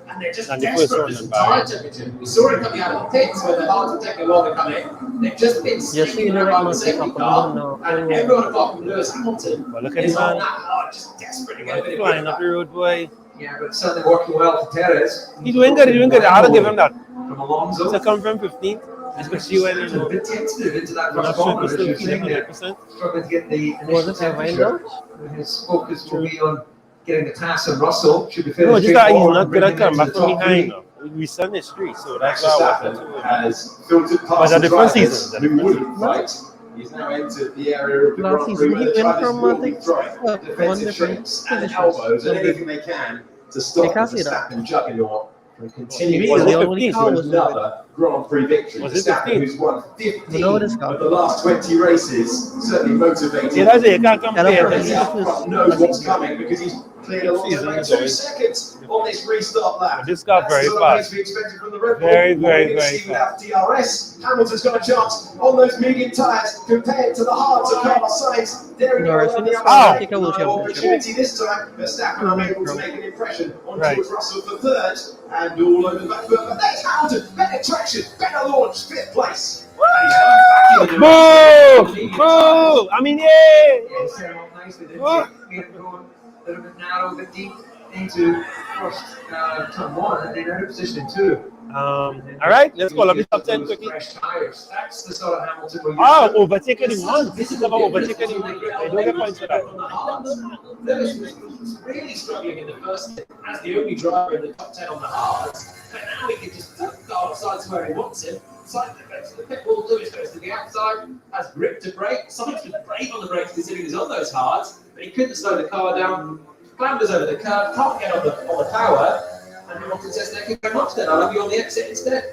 And they're just the first desperate one. for some tire temperature. We saw it coming out of the pits where the hards were taking a while to come in. They've just been sneaking around the safety car, and everyone apart from Lewis Hamilton Well, look at is him, on man. that, just desperate to get a bit of Flying grip up the road, boy. Yeah, but certainly working well for Perez. He's doing good, he's doing good. I had to give him that. From Alonso. To come from 15th, especially when It's a bit tentative into that we're first not sure corner. if he's As still you're feeling saying there, 100%. struggling to get the Was initial it Irvine temperature. though? His focus will be on getting the task and Russell. Should be fairly No, just that he's straightforward not and good at bringing him coming back into the from top behind. three. No. We son is 3, so Max that's why I Verstappen wanted to. has filtered Was past that the the first drivers season? who wouldn't fight. He's now entered the area of the Last Grand season Prix where he the went drivers from, I will be think, throwing one defensive different shapes and positions. elbows and So anything they can to stop They the can't see that. Verstappen juggernaut from Maybe continuing Was the it only 15? car to was doing it. another Grand Prix victory. Was it Verstappen, 15? who's won You 15 know what it's called? of the last 20 races, certainly motivated. Yeah, that's it, you can't Yeah, compare. that's And right. he He's the first. knows what's coming because he's cleared Alonso Season by is 2 always- seconds on this restart lap. This got That's very the sort of fast. pace we expected from the Red Bull. Very, What very, we're gonna very see without DRS. Hamilton's got a chance on those medium tyres compared to the hards of Carlos Sainz. There we go. Norris on in the this outside. car, take a world No championship. opportunity this time. Verstappen unable to make an impression on Right. George Russell for third and all over the back foot. But there's Hamilton. Better traction, better launch, 5th place. And he's back in the Boo! Boo! I mean, yeah! Yeah, he set him up nicely, didn't he? Made him go a little bit narrow, a bit deep into first turn 1, and then out of position in 2. All right, let's call up the top 10 quickly. Fresh tires. That's the sort of Hamilton we're used Oh, to. overtaken him once. This is about overtaken him. I don't get points for that. Lewis was really struggling in the first as the only driver in the top 10 on the hards, but now he can just put the car outside to where he wants him. Side to the pit wall, Lewis goes to the outside, has grip to brake. Sainz was brave on the brakes considering he's on those hards, but he couldn't slow the car down. Clambers over the curve, can't get on the power, and Hamilton says, "Thank you very much then, I'll have you on the exit instead."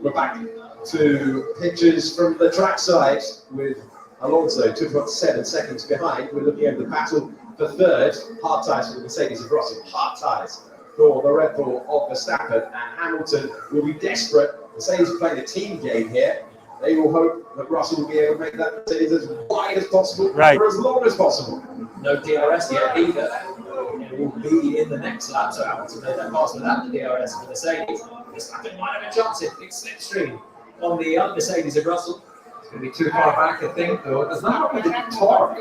We're back to pictures from the trackside with Alonso 2.7 seconds behind. We're looking at the battle for third. Hard tyres for the Mercedes of Russell. Hard tyres for the Red Bull of Verstappen. And Hamilton will be desperate. Mercedes are playing a team game here. They will hope that Russell will be able to make that Mercedes as wide as possible for as long as possible. No DRS yet either. It will be in the next lap, so Hamilton made that pass without the DRS for Mercedes. Verstappen might have a chance if big slipstream on the other Mercedes of Russell. It's going to be too far back, I think, though. There's not really the torque.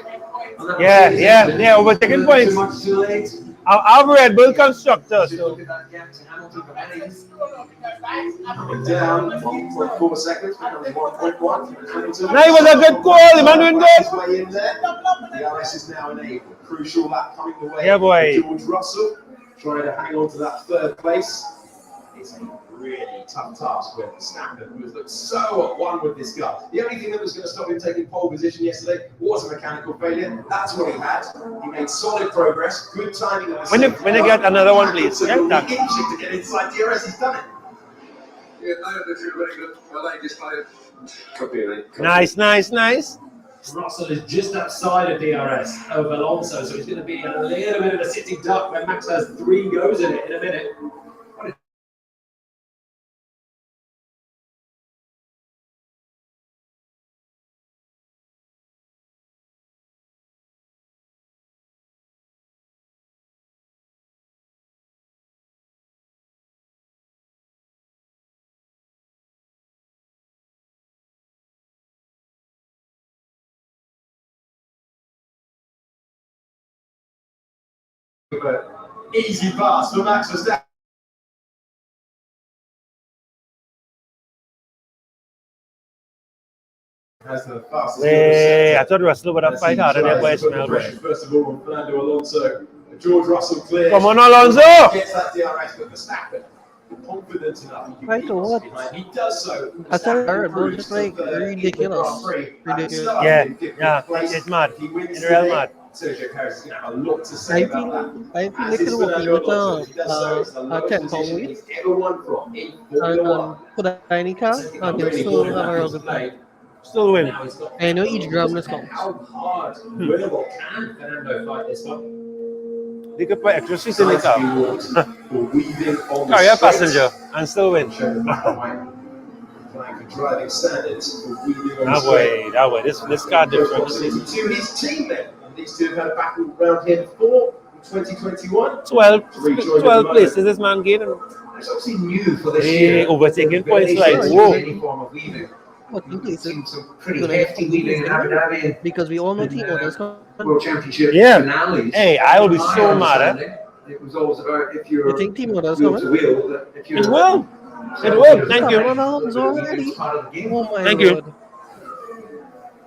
Yeah, overtaking points. Too much too late. I'm Red Bull constructor, Just so. look at that gap to Hamilton for Mercedes. Coming down 1.4 seconds, becomes 1.1. Hamilton. No, it was a good call, the man doing His good. way in there. The RS is now enabled. Crucial lap coming the way Yeah, boy. of George Russell, trying to hang on to that third place. It's a really tough task with Verstappen, who has looked so at one with this car. The only thing that was going to stop him taking pole position yesterday was a mechanical failure. That's what he had. He made solid progress, good timing. At the When you get another one, please. Yeah, Itching done. to get inside DRS, he's done it. Yeah, I feel very good. I like this tire. Nice, nice, nice. Russell is just outside of DRS over Alonso, so he's going to be a little bit of a sitting duck when Max has 3 goes in it in a minute. Easy pass for Max Verstappen. has the fastest. I thought Russell would have fight harder there, but Ismail Bush. First of all, Fernando Alonso, George Russell clears. Come on, Alonso! Gets that DRS, but Verstappen confident enough. He Right, or what? He does so. I tell you, Verstappen Red Bull improves just like to third in the ridiculous. Grand Prix. Ridiculous. Yeah, it's mad. He wins It's real today. mad. Sergio Perez is going to have a lot to say about that. I feel As like is it's working Fernando with Alonso. He does so. It's the a lowest 10 pound position weight he's ever won from in Formula One. and put a tiny car and he'll still have a real good time. Still win. I know each gram this counts. How hard, winnable can Fernando fight this one? They could put extra seats in the car. Carry a passenger and still win. Driving standards for weaving on That way. This car different. To his team then. And these two have had a battle around here before in 2021. 12 places this man gained. It's obviously new for this year. Overtaking points like, whoa. What in places? Some pretty hefty weaving in Abu Dhabi Because we all know team orders come. and World Championship Yeah. finales. Hey, I will be so mad, It was always about if you're You think team orders wheel coming? to wheel. That if you're It will. It will. Thank you. Alonso already. Part of the game. Oh my Thank you. God.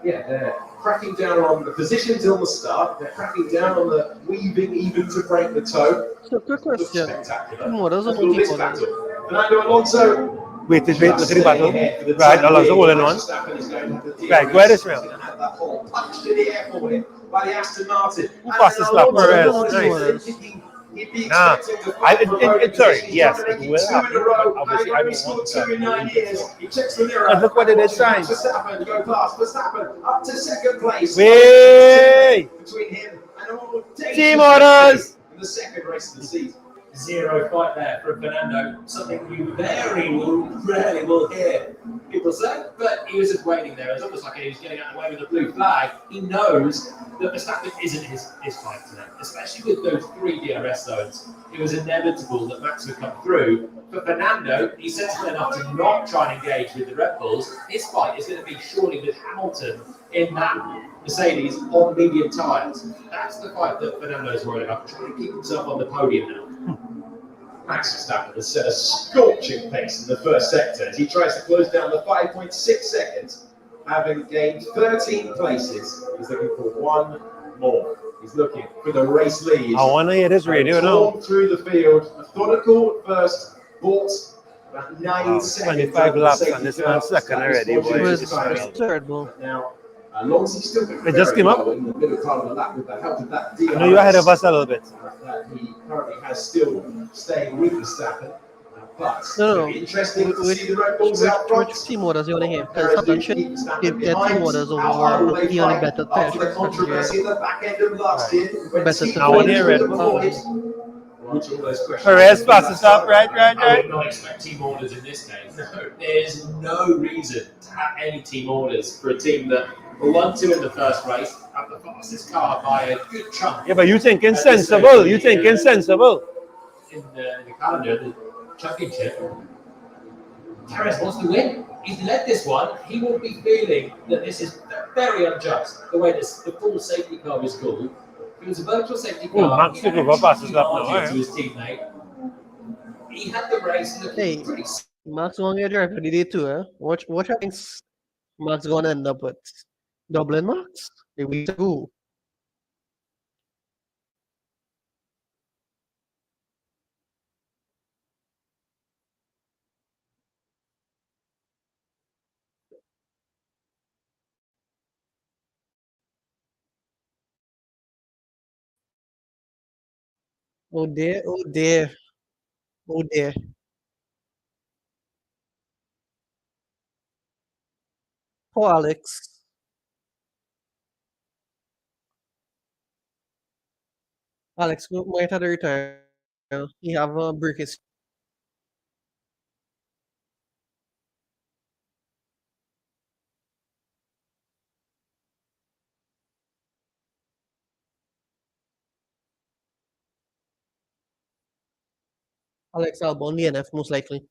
Yeah, they're cracking down on the positions on the start. They're cracking down on the weaving even to break the toe. So quick Looks question. spectacular. Team orders or Let's no do team this orders? battle. Fernando Alonso. Wait, look at the battle. Right, Alonso holding on. Right, go ahead, Ismail. Punched in the air for him by the Aston Martin. Who fastest lap? Perez. Nice. Nah, sorry, yes, it will happen. Obviously, I don't want that. But look what it is, sign. Verstappen go past Verstappen up to second place. Way! Between him and all Team orders! in the second race of the season. Zero fight there from Fernando, something you rarely will hear people say, but he was just waiting there. It's almost like he was getting out of the way with a blue flag. He knows that Verstappen isn't his fight today, especially with those 3 DRS zones. It was inevitable that Max would come through. For Fernando, he's sensible enough to not try and engage with the Red Bulls. His fight is going to be surely with Hamilton in that Mercedes on medium tyres. That's the fight that Fernando's worried about, trying to keep himself on the podium now. Max Verstappen has set a scorching pace in the first sector as he tries to close down the 5.6 seconds, having gained 13 places. He's looking for one more. He's looking for the race lead. I want to hear this radio now. Through the field, methodical at first, bought about 9 seconds. 25 laps and this man's second already. Boy, It was it's Ismail. third ball. Now, Alonso still It just came up. in the middle part of the lap with the help of that DRS. I know you're ahead of us a little bit. He currently has still staying with Verstappen. But No, it'll be interesting to see the Red Bulls out which front. team orders you want to hear? Because sometimes should give their team orders over the only better After the test. controversy in the back end of last year, when Better team to I want to orders hear Red were Bull. deployed. Answer all those questions. Perez fastest up, right. I would not expect team orders in this case. There's no reason to have any team orders for a team that were 1-2 in the first race, have the fastest car by a good chunk. Yeah, but you thinking sensible. You thinking sensible. In the calendar, the championship. Perez wants to win. He's led this one. He will be feeling that this is very unjust, the way this, the full safety car is called. It was a virtual safety Oh, car. Max He had took over fastest lap now, argued eh? to his teammate. He had the race looking Hey. pretty Max going to drive for the day too, eh? Watch how things Max going to end up with. Dublin Max? A week to go. Oh dear, oh dear, oh dear. Poor Alex. Alex might have to retire. He have a break his. Alex Albon, DNF most likely.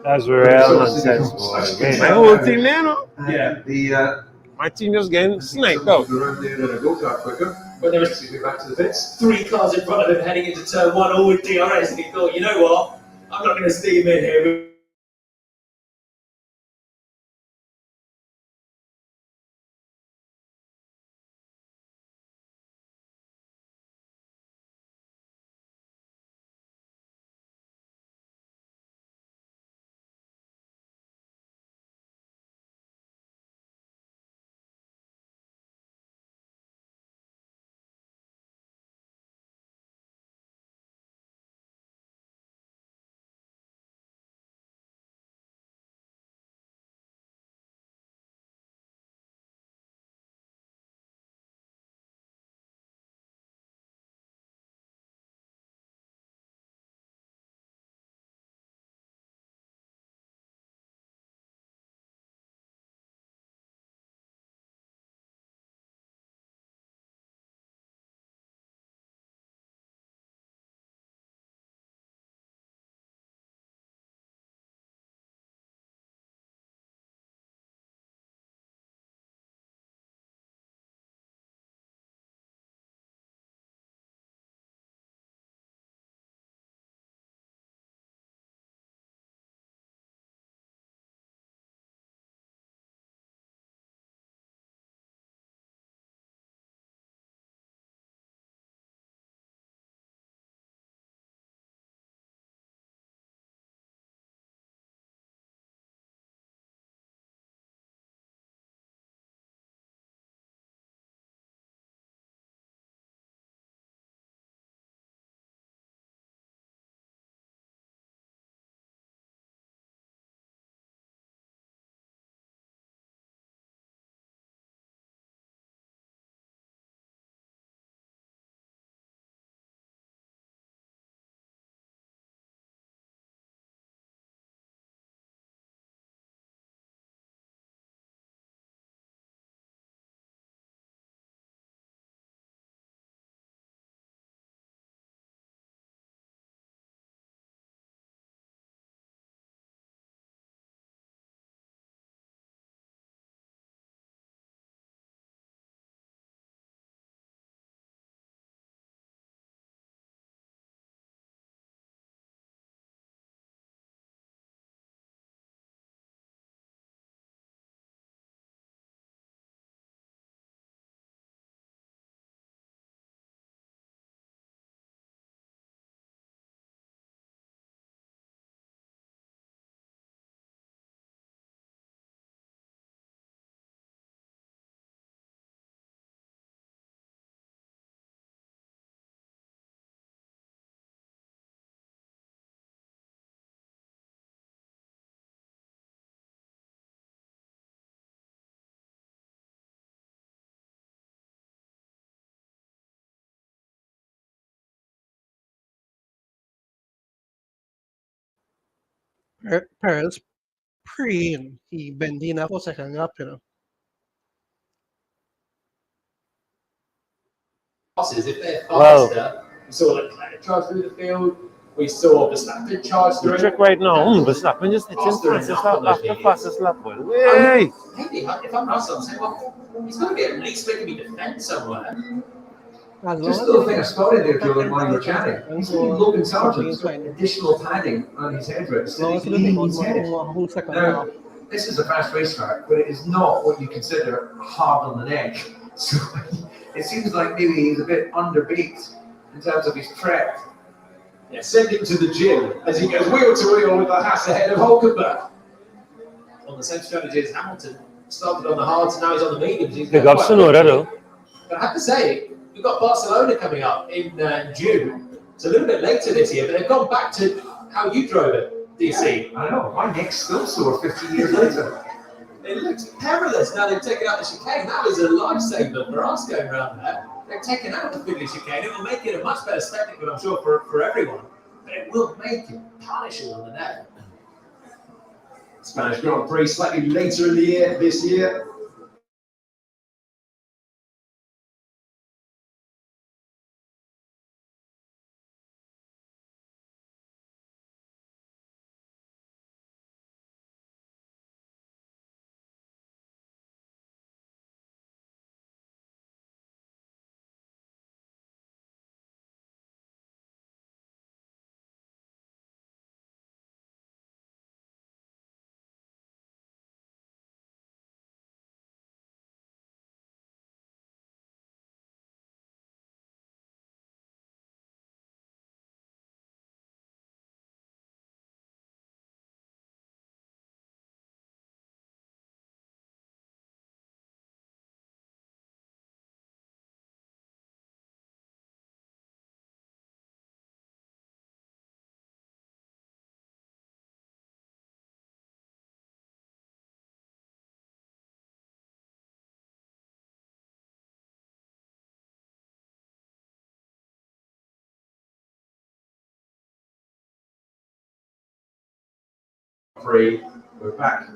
That's real nonsense, boy. Wait, my whole team there, no? The My team just getting sniped out. around there in a go-kart quicker. But there was Back to the pits. 3 cars in front of him heading into turn 1, all with DRS, and he thought, you know what? I'm not going to steam in here. Perez pre he bending up for second lap, you know. If they're Well, faster, we saw Leclerc charge through the field, we saw Verstappen charge the through. trick right now, Verstappen just hitting fastest lap after fastest lap, boy. Wait! Maybe, if I'm Russell, I'm saying, well, he's got to be at least making me defend somewhere. As long Just as a little they thing I don't spotted there, touch Joe, him while you were seconds, chatting. He's so saying Logan everything's Sargent's got fine. additional padding on his headrest. As long as He's they don't take leaving his head. a whole second Now, off. this is a fast racetrack, but it is not what you consider hard on the neck. So it seems like maybe he's a bit underbaked in terms of his prep. Yeah, send him to the gym as he goes wheel to wheel with the Haas ahead of Hulkenberg. On the same strategy as Hamilton, started on the hards, now he's on the mediums. He's Big up Sonora, though. But I have to say, we've got Barcelona coming up in June. It's a little bit later this year, but they've gone back to how you drove it, DC. I know, my neck's still sore 50 years later. It looks perilous now they've taken out the chicane. That was a lifesaver for us going around there. They've taken out the fiddly chicane. It will make it a much better spectacle, I'm sure, for everyone. But it will make it punishable on the net. Spanish Grand Prix slightly later in the year this year. Prix. We're back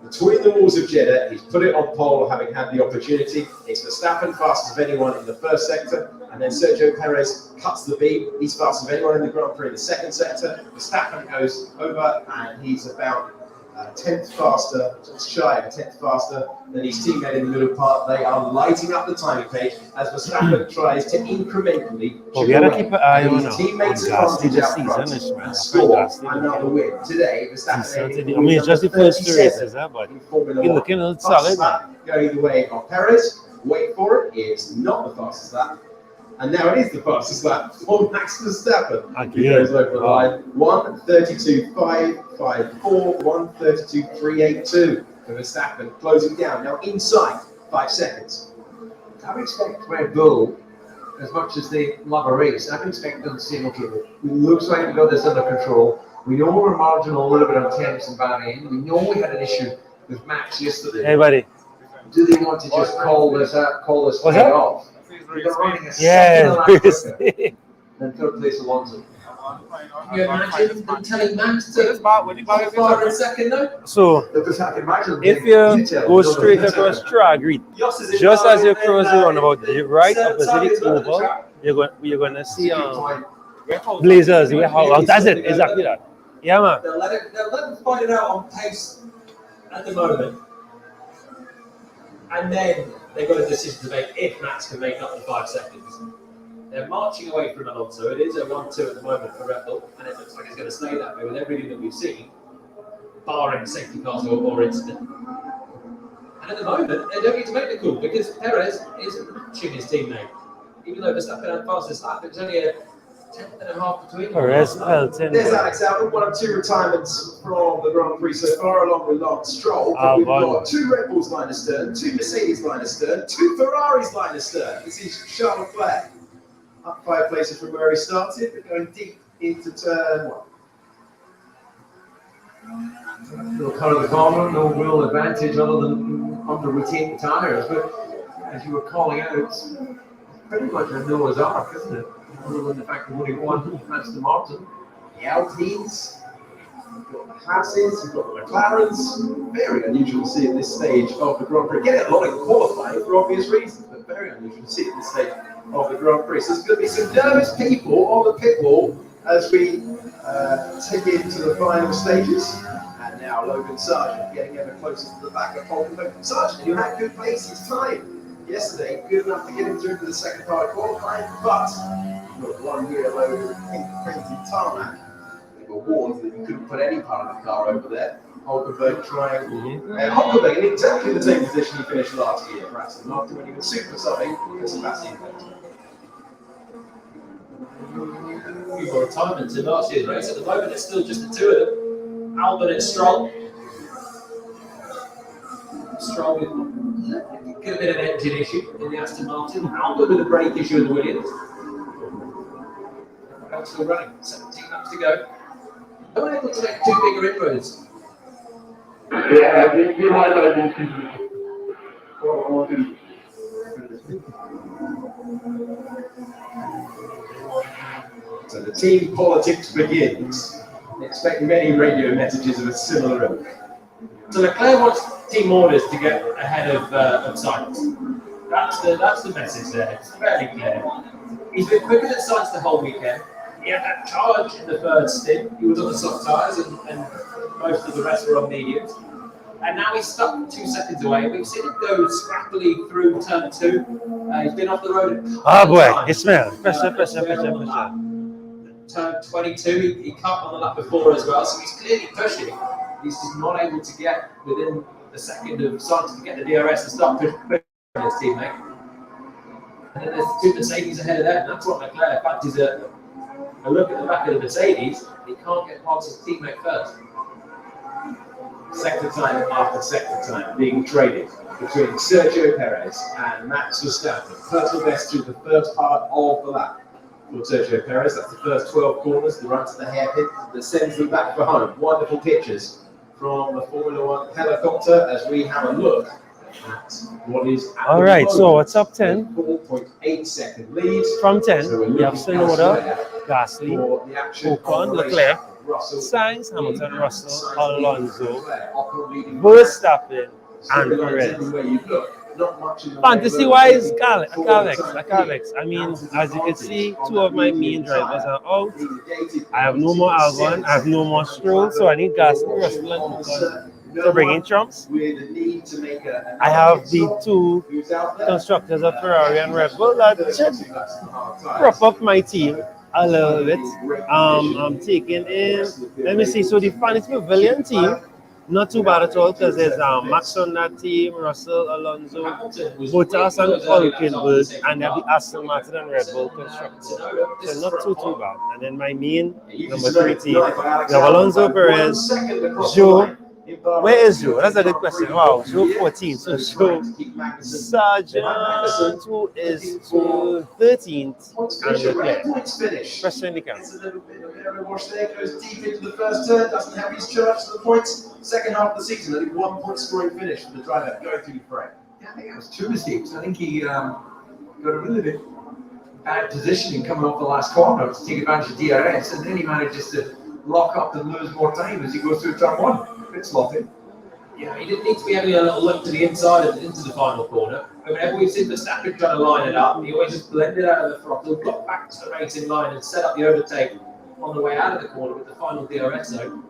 between the walls of Jeddah. He's put it on pole, having had the opportunity. It's Verstappen, fastest of anyone in the first sector, and then Sergio Perez cuts the beat. He's fastest of anyone in the Grand Prix in the second sector. Verstappen goes over, and he's about a tenth faster, just shy of a tenth faster than his teammate in the middle part. They are lighting up the timing page as Verstappen tries to incrementally Well, we gotta keep an eye on his teammates Gasly advantage this out front season, and score another win. Today, Verstappen. I mean, it's just the first two races, but you're looking a little solid. Going the way of Perez. Wait for it. It's not the fastest lap. And now it is the fastest lap for Max Verstappen. He goes over the line. 1:32.554, 1:32.382 for Verstappen, closing down. Now inside 5 seconds. I would expect Red Bull, as much as they love a race, I would expect them to say, okay, it looks like we got this under control. We know we're marginal a little bit on temps and Bahrain. We know we had an issue with Max yesterday. Hey, buddy. Do they want to just call this fight off? They're running a Yeah, seriously. Then third place Alonso. Can you imagine them telling Max to fire in second though? So, if you go straight across track, just as you cross the roundabout, right opposite the oval, you're going to see Blazers. That's it, exactly that. Yeah, man. They'll let them find it out on pace at the moment. And then they've got a decision to make if Max can make up the 5 seconds. They're marching away from Alonso. It is a 1-2 at the moment for Red Bull, and it looks like it's going to stay that way with everything that we've seen, barring safety cars or incident. And at the moment, they don't need to make the call because Perez is matching his teammate. Even though Verstappen had fastest lap, it was only a 10.5 between them. Perez Pelton. There's Alex Albon, 1 of 2 retirements from the Grand Prix so far, along with Lance Stroll. But we've got 2 Red Bulls line astern, 2 Mercedes line astern, 2 Ferraris line astern. This is Charles Leclerc, up 5 places from where he started, but going deep into turn 1. No car of the corner, no real advantage other than under retained tyres. But as you were calling out, it's pretty much a Noah's Ark, isn't it? Other than the fact that only one Aston Martin. The Alpines, you've got the Hasses, you've got the McLarens. Very unusual to see at this stage of the Grand Prix. Get it a lot in qualifying for obvious reasons, but very unusual to see at this stage of the Grand Prix. So there's going to be some nervous people on the pit wall as we take into the final stages. And now Logan Sargent getting ever closer to the back of Holden. Logan Sargent, who had good pace his time yesterday, good enough to get him through to the second part of qualifying, but got 1 year load of pink painted tarmac. They were warned that you couldn't put any part of the car over there. Hulkenberg trying. Hulkenberg in exactly the same position he finished last year for Aston Martin when he was super subbing for Sebastian Vettel. A few more retirements in last year's race. At the moment, it's still just the 2 of them. Albon and Stroll. Stroll could have been an engine issue in the Aston Martin. Albon with a brake issue in the Williams. Still running, 17 laps to go. They were able to make 2 bigger inroads. So the team politics begins. Expect many radio messages of a similar ilk. So Leclerc wants team orders to get ahead of Sainz. That's the message there. It's fairly clear. He's been quicker than Sainz the whole weekend. He had that charge in the third stint. He was on the soft tyres and most of the rest were on mediums. And now he's stuck 2 seconds away. We've seen him go scrappily through turn 2. He's been off the road. Oh boy, it smells. Pressure. Turn 22, he cut on the lap before as well, so he's clearly pushing. He's just not able to get within the second of Sainz to get the DRS and start pushing his teammate. And then there's 2 Mercedes ahead of that, and that's what Leclerc fancies a look at the back of the Mercedes. He can't get past his teammate first. Sector time after sector time being traded between Sergio Perez and Max Verstappen. Personal best through the first part of the lap for Sergio Perez. That's the first 12 corners, the run to the hairpin that sends them back for home. Wonderful pictures from the Formula One helicopter as we have a look at what is at all right, so what's up 10? 4.8 second lead. From 10, So we have Sonoda, Gasly, Ocon, Leclerc, Sainz, Hamilton, Russell, Alonso, Verstappen, and Perez. Fantasy wise, Carlex. I mean, as you can see, two of my main drivers are out. I have no more Albon, I have no more Stroll, so I need Gasly, Russell, and Ocon to bring in trumps. I have the two constructors of Ferrari and Red Bull that should prop up my team a little bit. I'm taking in, let me see, so the Fantasy Pavilion team, not too bad at all because there's Max on that team, Russell, Alonso, Bottas and Hulkenberg, and they have the Aston Martin and Red Bull constructors. So not too bad. And then my main number 3 team, we have Alonso, Perez, Joe. Where is Joe? That's a good question. Wow, Joe 14. So Joe Sargent, who is to 13th, and Leclerc. Pressure in the camp. Goes deep into the first turn, doesn't have his charge to the points. Second half of the season, only 1 point scoring finish for the driver going through the frame. Yeah, I think it was 2 mistakes. I think he got a really bit bad positioning coming off the last corner to take advantage of DRS, and then he manages to lock up and lose more time as he goes through turn 1. It's sloppy. Yeah, he didn't need to be having a little look to the inside and into the final corner. Whenever we've seen Verstappen trying to line it up, he always just blended out of the throttle, got back to the racing line and set up the overtake on the way out of the corner with the final DRS zone.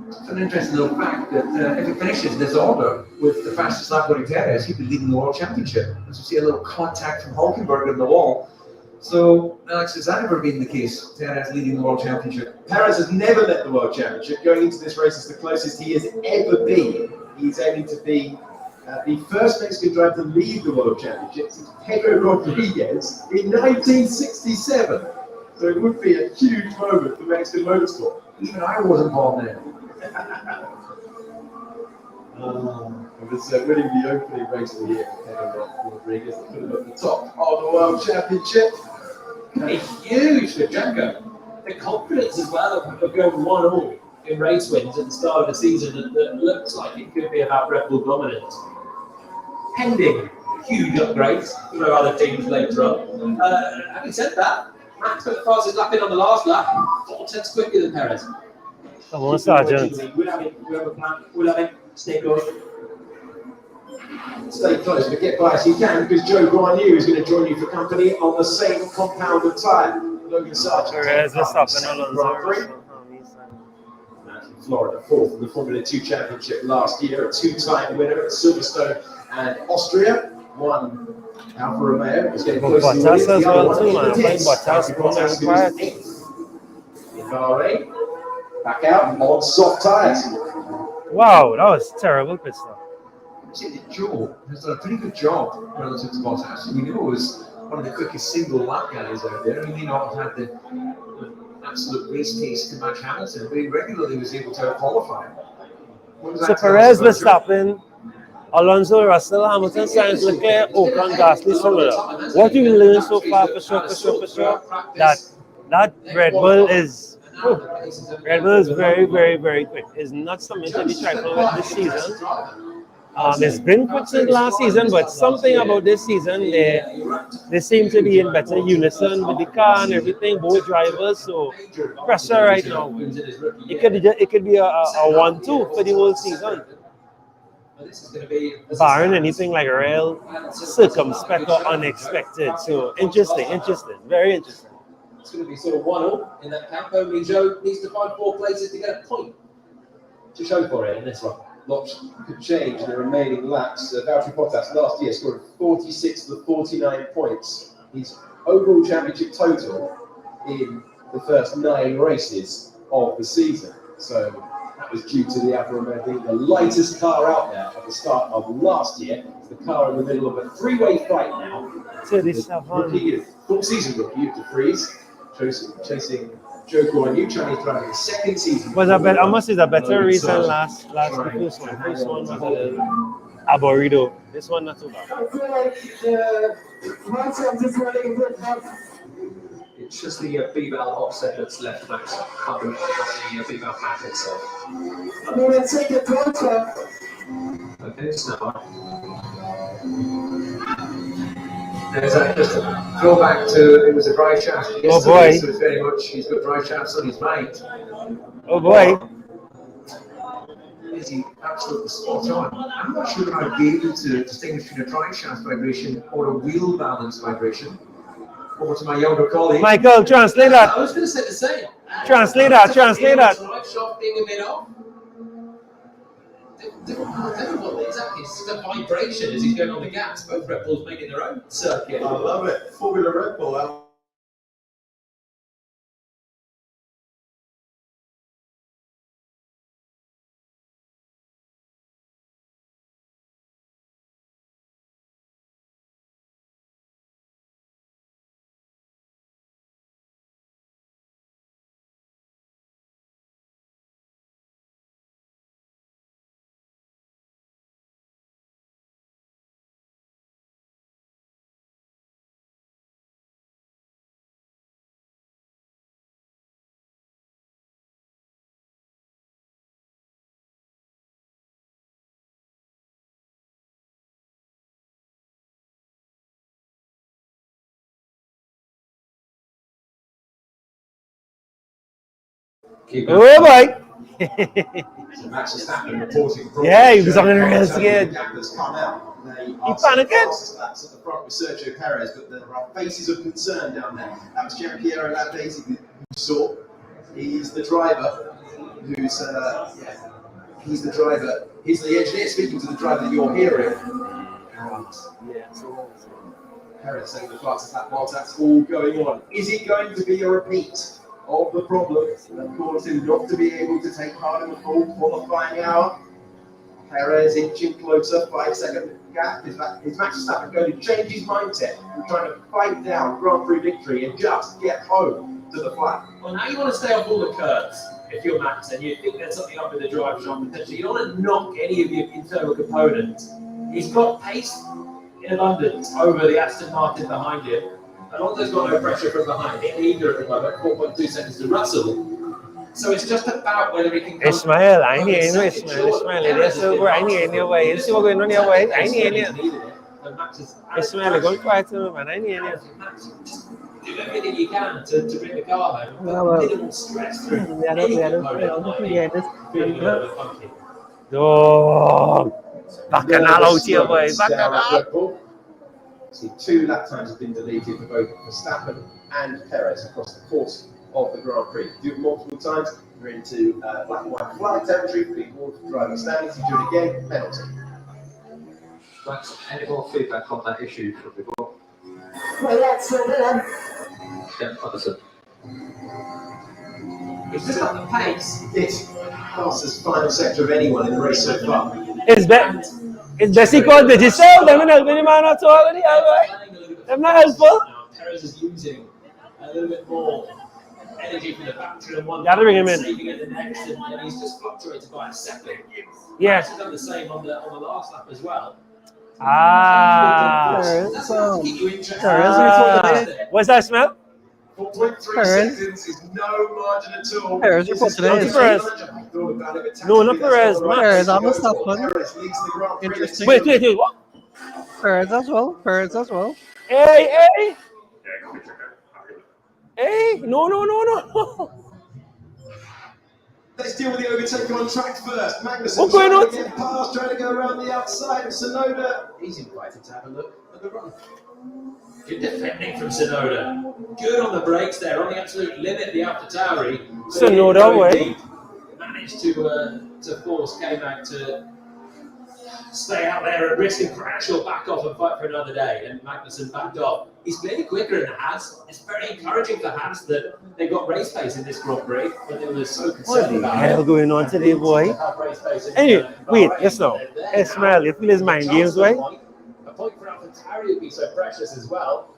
It's an interesting little fact that if he finishes this order with the fastest lap going Perez, he'd be leading the World Championship. As you see a little contact from Hulkenberg on the wall. So, Alex, has that ever been the case? Perez leading the World Championship? Perez has never led the World Championship. Going into this race is the closest he has ever been. He's aiming to be the first Mexican driver to lead the World Championship since Pedro Rodriguez in 1967. So it would be a huge moment for Mexican motorsport. Even I wasn't born then. It was winning the opening race of the year for Pedro Rodriguez. Put him at the top of the World Championship. A huge for Django. The confidence as well of going 1-1 in race wins at the start of the season that looks like it could be about Red Bull dominance. Pending huge upgrades for other teams later on. Having said that, Max put the fastest lap in on the last lap, 4 tenths quicker than Perez. Come on, Sergeant. We'll have it. Stay close. Stay close, but get by as you can because Joe Guan Yu is going to join you for company on the same compound of tyre. Logan Sargent. Perez, Verstappen, Alonso. Florida, 4th in the Formula 2 Championship last year, a 2-time winner at Silverstone and Austria. 1 Alfa Romeo is getting close to the Bottas as well too, man. Bottas going very quiet. Bahrain, back out on soft tyres. Wow, that was terrible pit stop. Actually, Joe has done a pretty good job relative to Bottas. We know it was one of the quickest single lap guys out there. He may not have had the absolute race pace to match Hamilton, but he regularly was able to qualify. So Perez, Verstappen, Alonso, Russell, Hamilton, Sainz, Leclerc, Ocon, Gasly, Sonoda. What we learned so far for sure, that Red Bull is very, very, very quick. It's not something to be trifled with this season. It's been quick since last season, but something about this season, they seem to be in better unison with the car and everything, both drivers. So pressure right now. It could be a 1-2 for the whole season. Barring anything like real circumspect or unexpected. So interesting, very interesting. It's going to be sort of 1-0 in that camp. Only Joe needs to find 4 places to get a point to show for it in this one. Lots could change in the remaining laps. Valtteri Bottas last year scored 46 of the 49 points. His overall championship total in the first 9 races of the season. So that was due to the Alfa Romeo being the lightest car out there at the start of last year. It's the car in the middle of a 3-way fight now. 37. Full season rookie of De Vries, chasing Joe Guan Yu, Chinese driver, his 2nd season. Was a better, I must say, a better race than last the first one. First one was a little aburrido. This one not too bad. It's just the B-valve offset that's left, Max. Other than the B-valve map itself. I'm going to take a photo. Okay, so There's a just a throwback to it was a dry shaft yesterday, Oh boy. so it's very much he's got dry shafts on his mind. Oh boy. Is he absolutely spot on? I'm not sure that I'd be able to distinguish between a dry shaft vibration or a wheel balance vibration. Over to my younger colleague. Michael, translate I that. was going to say the same. Translate that, translate that. Drive shaft being a bit off. Difficult, exactly. It's the vibration as he's going on the gas. Both Red Bulls making their own circuit. I love it. Formula Red Bull. Oh boy. So Max Verstappen reporting problems. Yeah, he was on the rails again. The gap has come out. They He are some panicking. fastest laps at the front with Sergio Perez, but there are faces of concern down there. That was Gianpiero Lavesi who you saw. He's the driver who's he's the driver. He's the engineer speaking to the driver that you're hearing. And Perez saying the fastest lap whilst that's all going on. Is it going to be a repeat of the problem that caused him not to be able to take part in the full qualifying hour? Perez inching closer, 5-second gap. Is Max Verstappen going to change his mindset and trying to fight down Grand Prix victory and just get home to the flat? Well, now you want to stay off all the curves if you're Max and you think there's something up in the drive shaft potentially. You don't want to knock any of your internal components. He's got pace in abundance over the Aston Martin behind him. As long as there's got no pressure from behind, neither at the moment, 4.2 seconds to Russell. So it's just about whether he can come. Ismail, I need you, Ismail. It is over. I need you away. You see what's going on your way? I need you. Ismail, go quiet to man. I need you. Do everything you can to bring the car home. Minimal stress. Oh, bacchanal out here, boy. Bacchanal. See, 2 lap times have been deleted for both Verstappen and Perez across the course of the Grand Prix. Do it multiple times, you're into black and white flag territory, being warned for driving standards. You do it again, penalty. Max, any more feedback on that issue from before? Yeah, understood. It's just at the pace. It's fastest final sector of anyone in the race so far. It's basically called digital. They're not helping him out at all. They're not helpful. Perez is using a little bit more energy from the battery on one. Gotta bring him in. Saving it the next, and he's just fluctuated by a second. Yeah. He's done the same on the last lap as well. Ah. That's enough to keep you interested. What's that smell? 4.3 seconds is no margin at all. Perez report today. No, not Perez. Perez, I must have fun. Perez leads the Grand Prix. Interesting. Wait, what? Perez as well. Perez as well. Hey. Hey, no. Let's deal with the overtake on track first. Magnussen What's going on? trying to get past, trying to go around the outside of Sonoda. He's invited to have a look at the run. Good defending from Sonoda. Good on the brakes there, on the absolute limit, the AlphaTauri. Sonoda way. Managed to force K-Mag to stay out there and risk a crash or back off and fight for another day. And Magnussen backed off. He's clearly quicker in the Haas. It's very encouraging for Haas that they got race pace in this Grand Prix when they were so concerned about What the hell going on today, boy? Anyway, wait, yes, no. Ismail, you feel his mind games, right? A point for AlphaTauri would be so precious as well.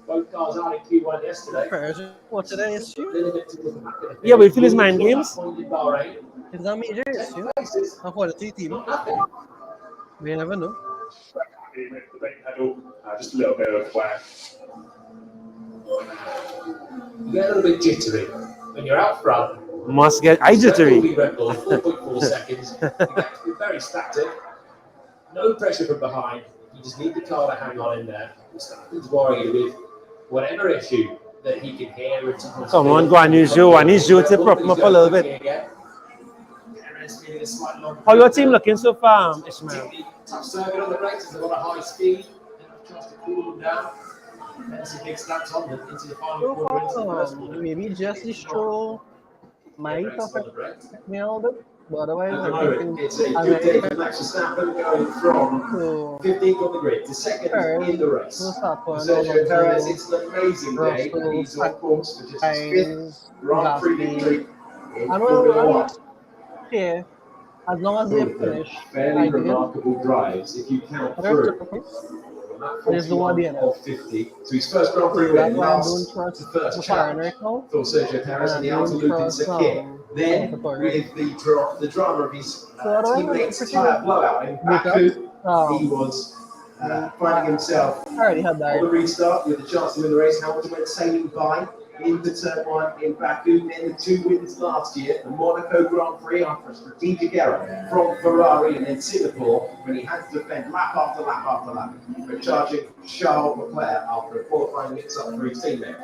Both cars out in Q1 yesterday. Perez report today is you. Yeah, but you feel his mind games? Is that major issue? I thought it's team. We never know. Just a little bit of whack. You get a little bit jittery when you're out front. Must get jittery. Red Bull, 4.4 seconds. You're very static. No pressure from behind. You You just need the car to hang on in there. He's worried with whatever issue that he can hear. Come on, go on, use you. I need you to prop him up a little bit. How your team looking so far, Ishmael? Tough circuit on the brakes, there's a lot of high speed. Chance to cool them down. There's a big stamps on them into the final quarter, into the first quarter. Maybe just the stroll might affect me a little bit, but otherwise, At the I moment, think it's a good day for Max Verstappen going from 15th on the grid to second in the race. For Sergio Perez, it's an amazing day, and he's on course for just his 5th Grand Prix victory in Formula 1. Yeah, as long as they finish, Fairly remarkable drives if you count through. There's the one of 50. So his first Grand Prix win, last to first challenge for Sergio Perez in the outer loop in Sakir. Then, with the drama of his teammates' tyre blowout in Baku, he was finding himself on the restart with a chance to win the race. Hamilton went sailing by into turn 1 in Baku, then the 2 wins last year, the Monaco Grand Prix after a strategic error from Ferrari, and then Singapore when he had to defend lap after lap after lap, but charging Charles Leclerc after a qualifying mix-up for his teammate.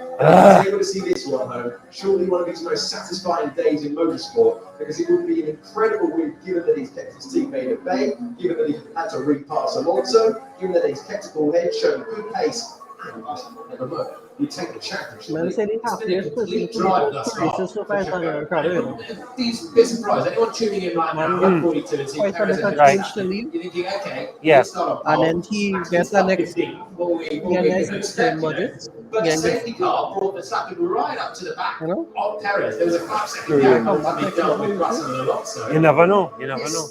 He's able to see this one home, surely one of his most satisfying days in motorsport, because it would be an incredible win given that he's kept his teammate at bay, given that he had to repass Alonso, given that he's kept a cool head, showing good pace, and at the moment, you take the championship. Man said he has to These bits and prizes, anyone tuning in right now, 142 and see Perez in the race, you're thinking, okay, yes. And then he gets the next budget. But the safety car brought Verstappen right up to the back of Perez. There was a 5-second gap between Dell with Russell and Alonso. You never know. You never know.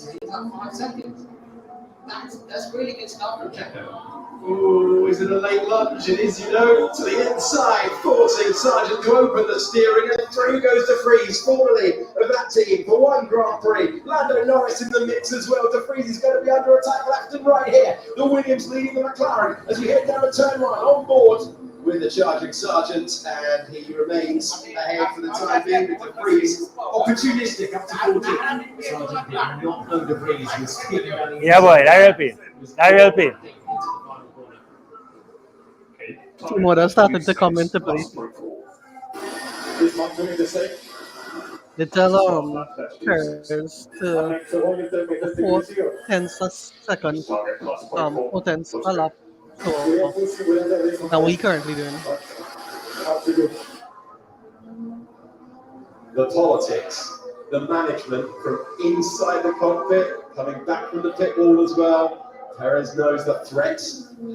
5 seconds. That's really good stuff from Checo. Ooh, is it a late lunge? It is, you know, to the inside, forcing Sargent to open the steering, and through goes De Vries, formerly of that team, for 1 Grand Prix. Lando Norris in the mix as well. De Vries is going to be under attack left and right here. The Williams leading the McLaren as we head down the turn 1 on board with the charging Sargent, and he remains ahead for the time being with De Vries opportunistic up to 14. Sargent did not know De Vries was speeding down. Yeah, boy, that will be. That will be. Two more started to come into play. They tell Perez to 4/10 second, 4/10 a lap. So now we currently doing. The politics, the management from inside the cockpit, coming back from the pit wall as well. Perez knows the threat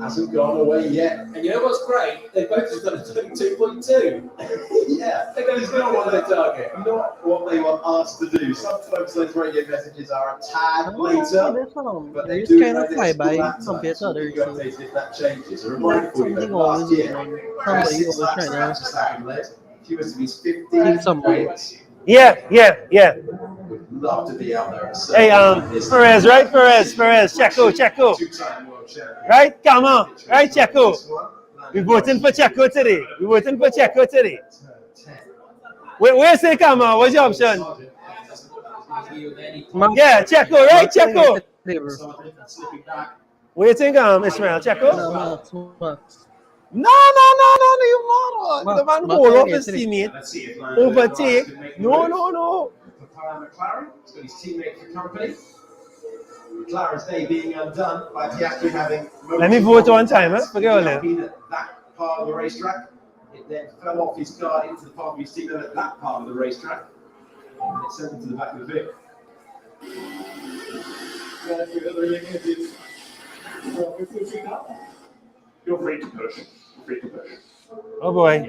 hasn't gone away yet. And you know what's great? They both just done a 32.2. Yeah, they just not what they target, not what they were asked to do. Sometimes those radio messages are a tad later, but they do kind of fly by compared to other races. If that changes, a reminder for you that last year, somebody was trying to he was to be 15 points. Yeah. Would love to be out there. Hey, Perez, right? Perez, Checo. Right? Come on. Right, Checo. We're voting for Checo today. Where's the camera? What's your option? Yeah, Checo, right? Checo. What do you think, Ishmael? Checo? No, you mother. The man hold up his teammate. Overtake. No. McLaren, he's got his teammate for company. McLaren's day being undone by Piastri having. Let me vote one time, forget all that. That part of the racetrack. It then fell off his car into the path of his teammate at that part of the racetrack. And it sent him to the back of the pit. You're free to push. Oh boy.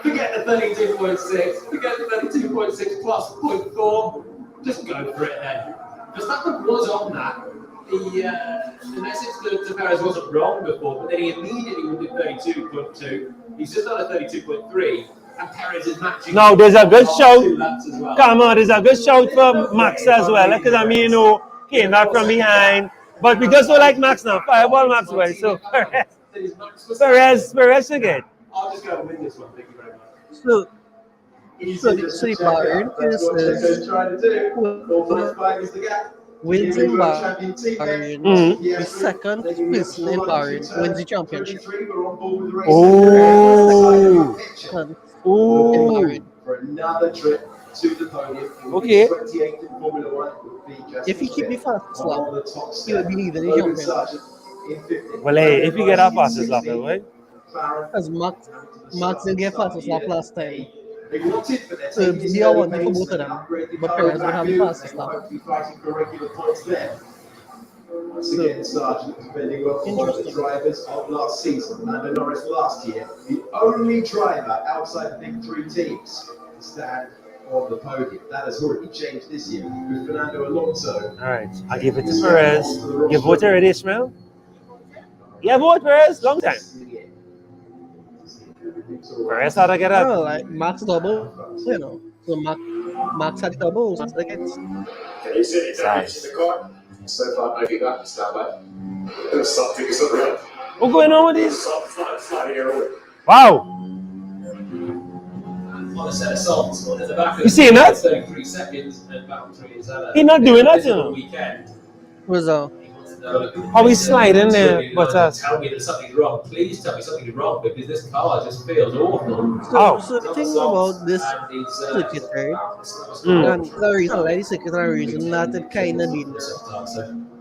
Forget the 32.6. Forget the 32.6 plus 0.4. Just go for it then. Verstappen was on that. The message to Perez wasn't wrong before, but then he immediately went to 32.2. He's just on a 32.3, and Perez is matching. No, there's a good shout. Come on, there's a good shout for Max as well. Because I mean, came back from behind. But we just don't like Max now. Fireball Max way. So Perez again. I'll just go and win this one. Thank you very much. So the Bayern is trying to do. 4.5 is the gap. wins in Bahrain, Mm. the second person in Bahrain wins the championship. Oh. Second in Oh. Bahrain. For another trip to the podium. Okay. 28th in Formula One would be just If he keep the fastest lap, on the top he will step. be leading the Logan championship. Sargent in 15th. Well, hey, if you get our fastest lap, then right? Because Max didn't get fastest lap last time. They wanted, but they're So taking it's this the early one for pace, both of they them. upgrade the But car Perez in would have the Baku, fastest they will lap. hopefully fighting for regular points there. Once So, again, Sargent defending well for one of the interesting. drivers of last season, Lando Norris last year, the only driver outside the big three teams to stand on the podium. That has already changed this year with Fernando Alonso. All right. I give it to Perez. You vote already, Ishmael? Yeah, vote Perez. Long time. Perez had to get up. Oh, like Max double, you know. So Max had double, so like it's Can you sit down in the car? So far, I think that stand by. Stop, take us over. What's going on with this? Stop, flying away. Wow. On a set of salts, one at the back of You seeing that? 33 seconds, and Valtteri is at a He not doing that, you know. weekend. was How he's sliding there, but tell me there's something wrong. Please tell me something's wrong because this car just feels awful. so the thing about this circuit, right? And the reason I like the circuit and the reason that it kind of needs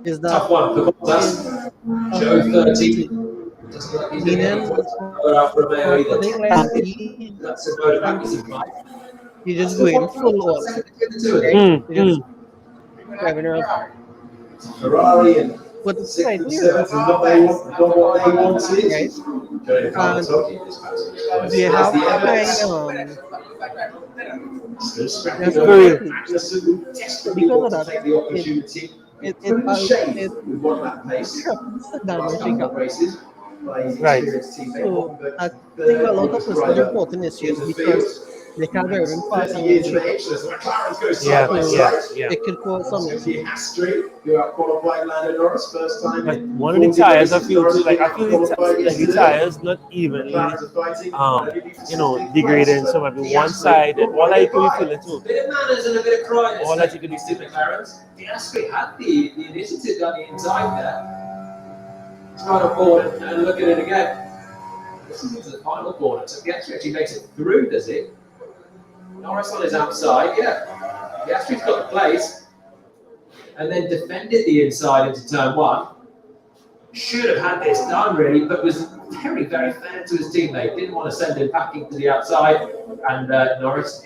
is that Tough one for Bottas. Joe 13. meaning I think like That's a vote of Magnussen. you just go in full on, Mm, you just driving around. Ferrari and But it's sixth like and seventh is not what they wanted. right? Going to And Tokyo this past week. they have the kind evidence. That's Still scrapping very over. cool. Magnussen who desperately Because wants of to that, take the opportunity. it Couldn't shave it with one lap pace. down Last the couple of shake races by his Right. experienced teammate. So But I the think a lot of quickest personal driver important issues in the because field. they can't very fast 30 and years of shake age, so the McLarens go side Yeah, by yeah, side. yeah. it could cause some It's issues. Piastri, who outqualified Lando Norris first time. But in one of the 40 tires, I races. feel Norris too, like I being feel outqualified like the yesterday. tires not evenly, McLarens are fighting. degrading. So maybe one side, all I could be feeling too. Bit of manners and a bit of cryness. All that you could be see McLarens. Piastri had the initiative on the inside there. It's right on board and look at it again. This is the final corner, so Piastri actually makes it through, does it? Norris on his outside, yeah. Piastri's got the place. And then defended the inside into turn one. Should have had this done really, but was very, very fair to his teammate. Didn't want to send him packing to the outside. And Norris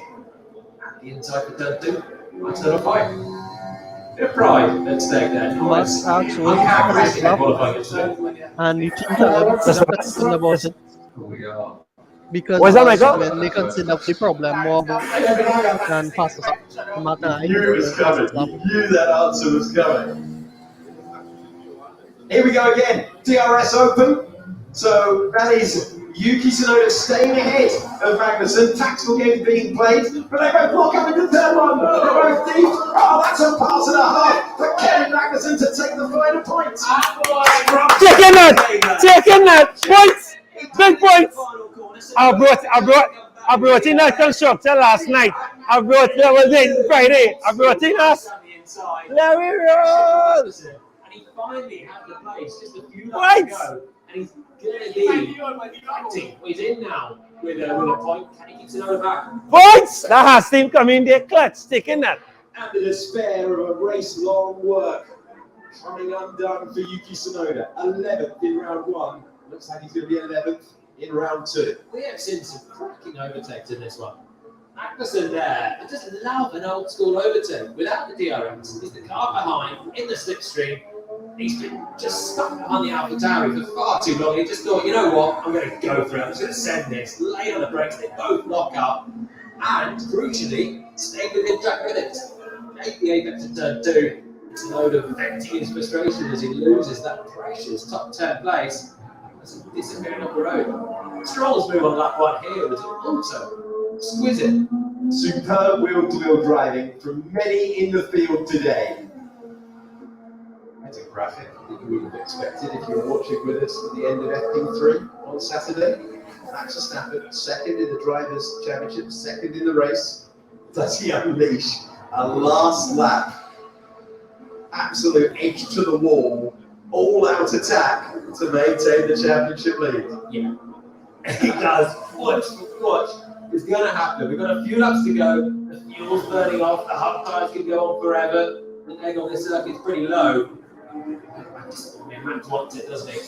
at the inside for turn two. Nice little fight. Bit of pride at stake there. Max Max was Uncharacteristic fast lap, qualifying yesterday. and you can tell them concerned about it because Where's that, Michael? when they consider the problem more than fastest lap. Max and I You knew it was coming. fastest lap. You knew that answer was coming. Here we go again. DRS Open. So that is Yuki Tsunoda staying ahead of Magnussen. Tactical game being played, but they both block up into turn one. They're both deep. Oh, that's a pass and a half for Kevin Magnussen to take the final point. Taking that, points, big points. I brought in that constructor last night. I brought that was it Friday. I brought in us. Let me roll. And he finally had the place just a few Right. laps ago. And he's going to be fighting. He's in now with a point. Can he keep Tsunoda back? Points. That has team coming there clutch, taking that. And the despair of a race-long work coming undone for Yuki Tsunoda. 11th in round one. Looks like he's going to be 11th in round two. We have seen some cracking overtakes in this one. Magnussen there, I just love an old school overtake without the DRS. He's the car behind in the slipstream. He's been just stuck behind the AlphaTauri for far too long. He just thought, you know what, I'm going to go for it. I'm just going to send this, lay on the brakes. They both lock up, and crucially, stay within track limits. Make the apex of turn two. It's a load of venting his frustration as he loses that precious top 10 place. As he's disappearing up the road. Stroll's move on lap one here was also exquisite. Superb wheel-to-wheel driving from many in the field today. That's a graphic that you would have expected if you were watching with us at the end of FP3 on Saturday. Max Verstappen, second in the Drivers' Championship, second in the race. Does he unleash a last lap absolute edge to the wall, all-out attack to maintain the championship lead. Yeah, he does. Watch. It's going to happen. We've got a few laps to go. The fuel's burning off. The hub tires can go on forever. The egg on this circuit's pretty low. Max wants it, doesn't he?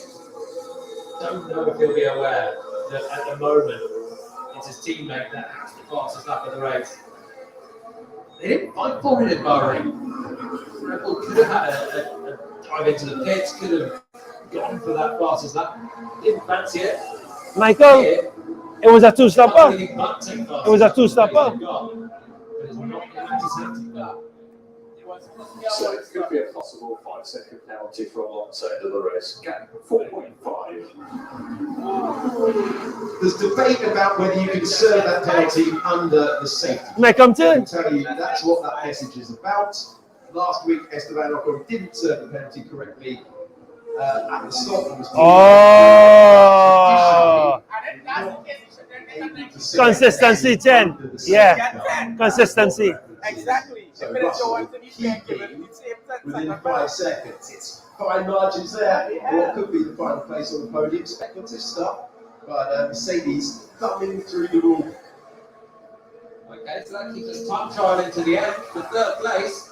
Don't know if he'll be aware that at the moment it's his teammate that has the fastest lap of the race. They didn't fight for it in Bahrain. Red Bull could have had a dive into the pits, could have gone for that fastest lap. Didn't fancy it. Michael, Here, it was a two-stopper. it was a two-stopper. But it's not an anti-safety car. So it could be a possible 5-second penalty for Alonso into the race. Gap 4.5. There's debate about whether you can serve that penalty under the safety. May I come I to? can tell you that's what that message is about. Last week, Esteban Ocon didn't serve the penalty correctly at the stop. Oh! Consistency, 10. Yeah. Consistency. Exactly. So Russell keeping within 5 seconds. It's fine margins there. What could be the final place on the podium? Speculative stuff. But Mercedes thumbing through the rule. Okay, so that keeps us time trial into the end for third place.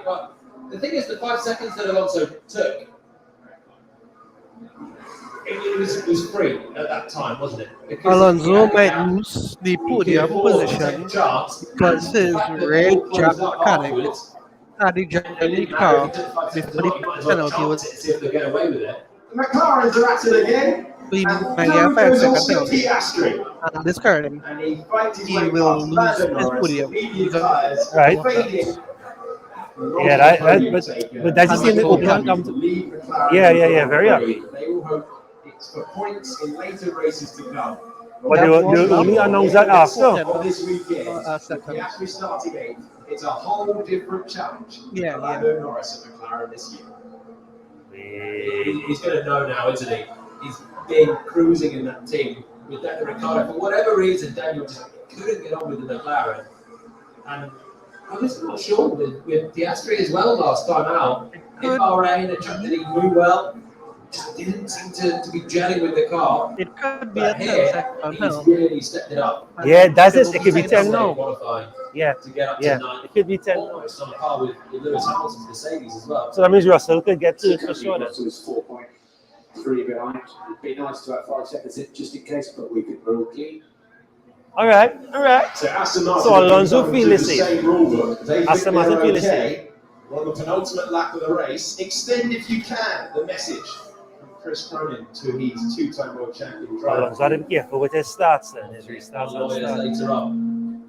But the thing is, the 5 seconds that Alonso took, it was free at that time, wasn't it? Because Alonso might lose the podium position because his red jack mechanic had the Germany car before the penalty was. See if they get away with it. The McLarens are at it again. We And might down get 5 goes second also penalty. Piastri. And this currently, And he fights his he way will past lose Lando his Norris. podium. Medium tyres Right. fading. Yeah, but does he see the open come to? Yeah, very happy. They all hope it's for points in later races to come. But they will only announce that after. On this weekend, second. Piastri starting 8th, it's a whole different challenge. Yeah, for Lando Norris at McLaren this year. He's going to know now, isn't he? He's been cruising in that team with Daniel Ricciardo. For whatever reason, Daniel just couldn't get on with the McLaren. And I was not sure with Piastri as well last time out. In Bahrain, a track that he knew well, just didn't seem to be gelling with the car. It could be a But here, 10-second he's penalty. really stepped it up. Yeah, does it? It could be 10 now. Qualifying Yeah, to get up yeah. to 9. It could be 10 now. Almost on par with Lewis Hamilton's Mercedes as well. So that means Russell could get to it for sure. Then. Russell is 4.3 behind. It'd be nice to have 5 seconds in just in case, but we could move clean. All right. So Aston Martin So Alonso have feel to the the same. same rule book. They think Aston Martin they're feel the okay. We're on the penultimate lap of the race. Extend if you can the message from Chris Cronin to his 2-time world champion driver. Alonso got to be careful with his starts then. His restarts and starts. Later on.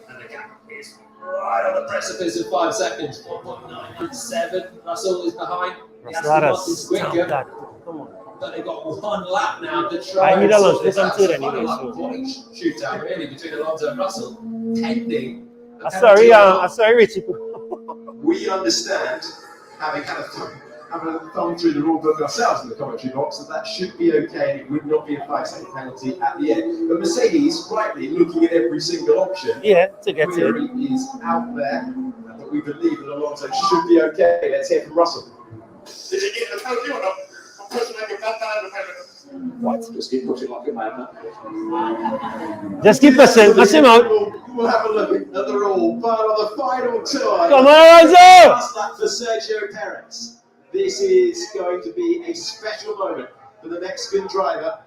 And the gap is right on the precipice of 5 seconds. 4.997. Russell is behind. Russell had a Martin's quicker. stamp. Come on. But they've got one lap now to try. I need and Alonso sort this to come out. to it So anyway, quite a so- point shootout really between Alonso and Russell, pending. a I'm sorry, penalty. Richie. We understand, having had a thumb through the rule book ourselves in the commentary box, that should be okay and it would not be a 5-second penalty at the end. But Mercedes, rightly looking at every single option, Yeah, to get to query it. is out there, but we believe that Alonso should be okay. Let's hear from Russell. Did you get the penalty or not? I'm pushing like a What? Just keep pushing like a man. Just keep pushing. Push him out. We'll have a look at the rule, but on the final tour. Come on, Alonso! Last lap for Sergio Perez. This is going to be a special moment for the Mexican driver.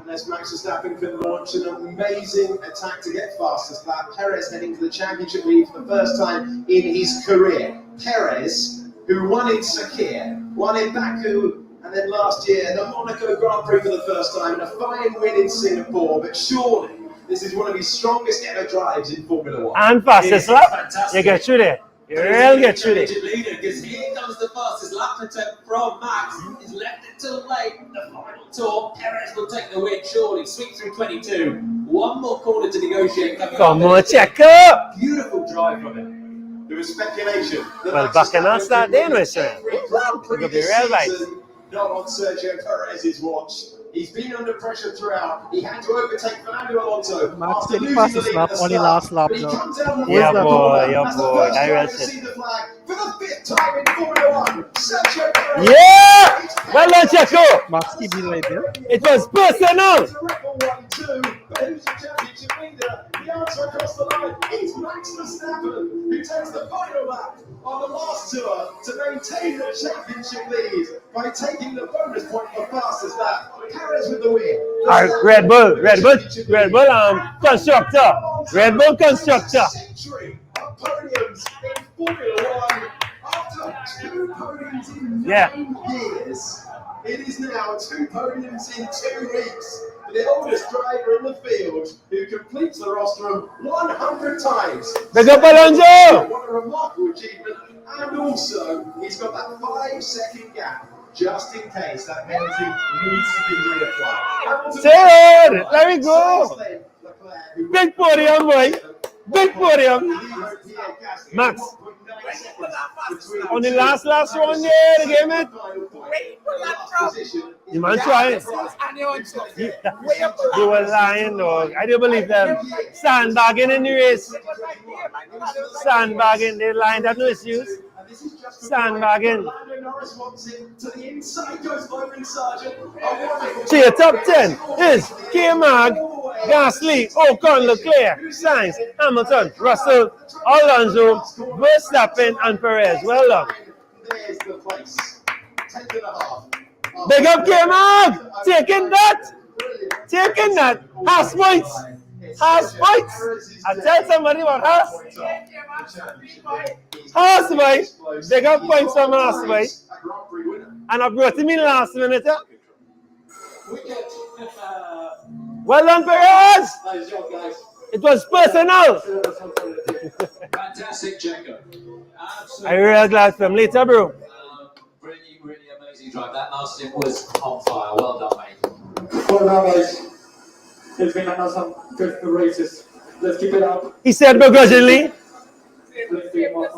Unless Max Verstappen can launch an amazing attack to get fastest lap. Perez heading to the championship lead for the first time in his career. Perez, who won in Sakir, won in Baku, and then last year the Monaco Grand Prix for the first time, and a fine win in Singapore. But surely this is one of his strongest ever drives in Formula One. And fastest lap. Fantastic. You get through there. You really get through there. Leader, because here comes the fastest lap attempt from Max. He's left it till late. The final tour. Perez will take the win, surely. Sweep through 22. One more corner to negotiate. Come on, check up. Beautiful drive from him. There was speculation. that Well, Max back in that Verstappen start could then, win we said. every Grand Prix It'll be this real right. season. Not on Sergio Perez's watch. He's been under pressure throughout. He had to overtake Fernando Alonso Max after did losing fast the as lead lap at the on the start. last lap, But he though. comes down the Yeah, corner boy, yeah, as the boy. first I driver read to it. see the flag for the 5th time in Formula 1. Sergio Perez. Yeah! Well done, Checo. Max keep it right there. It was personal. It's a record 1-2, but who's the championship leader? The answer across the line is Max Verstappen, who takes the final lap on the last tour to maintain the championship lead by taking the bonus point for fastest lap. Perez with the win. Red Bull, constructor. Red Bull constructor. Century of podiums in Formula 1 after 2 podiums in 9 Yeah. years. It is now 2 podiums in 2 weeks for the oldest driver in the field who completes the rostrum 100 times. Big up, Alonso! What a remarkable achievement. And also, he's got that 5-second gap just in case that penalty needs to be reapplied. Third! There we go! Big podium, boy! Big podium! Max! On the last one there, the game it. You man trying. They were lying, dog. I don't believe them. Sandbagging in the race. Sandbagging, they lined up no issues. Sandbagging. So your top 10 is K-Mag, Gasly, Ocon, Leclerc, Sainz, Hamilton, Russell, Alonso, Verstappen, and Perez. Well done. There's the place. 10.5. Big up K-Mag! Taking that! Taking that! Has points! Has points! I tell somebody about Has. Has, boy! Big up points from Has, boy. And I brought him in last minute. Yeah? Well done, Perez! It was personal! Fantastic, Checo. I'm real glad for him. Later, bro. Really amazing drive. That last stint was on fire. Well done, mate. Well done, guys. It's been another good races. Let's keep it up. He said begrudgingly. Let's do more.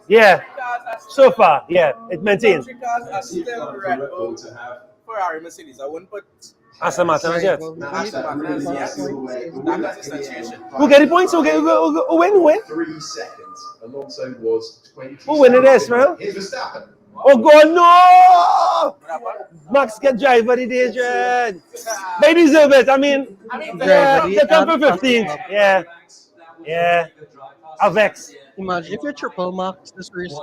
Yeah. So far, yeah. It maintains. Cars are still Red Bull to have Ferrari, Mercedes. I wouldn't put Aston Martin as yet. That's the situation. Who get the points? Who win? Who win? 3 seconds. Alonso was 20. Who win it, Israel? Here's Verstappen. Oh God, no! Max get driver the day, Dread. They deserve it. I mean, they come for 15th. Yeah. Yeah. Avex. Imagine if you're triple Max this race.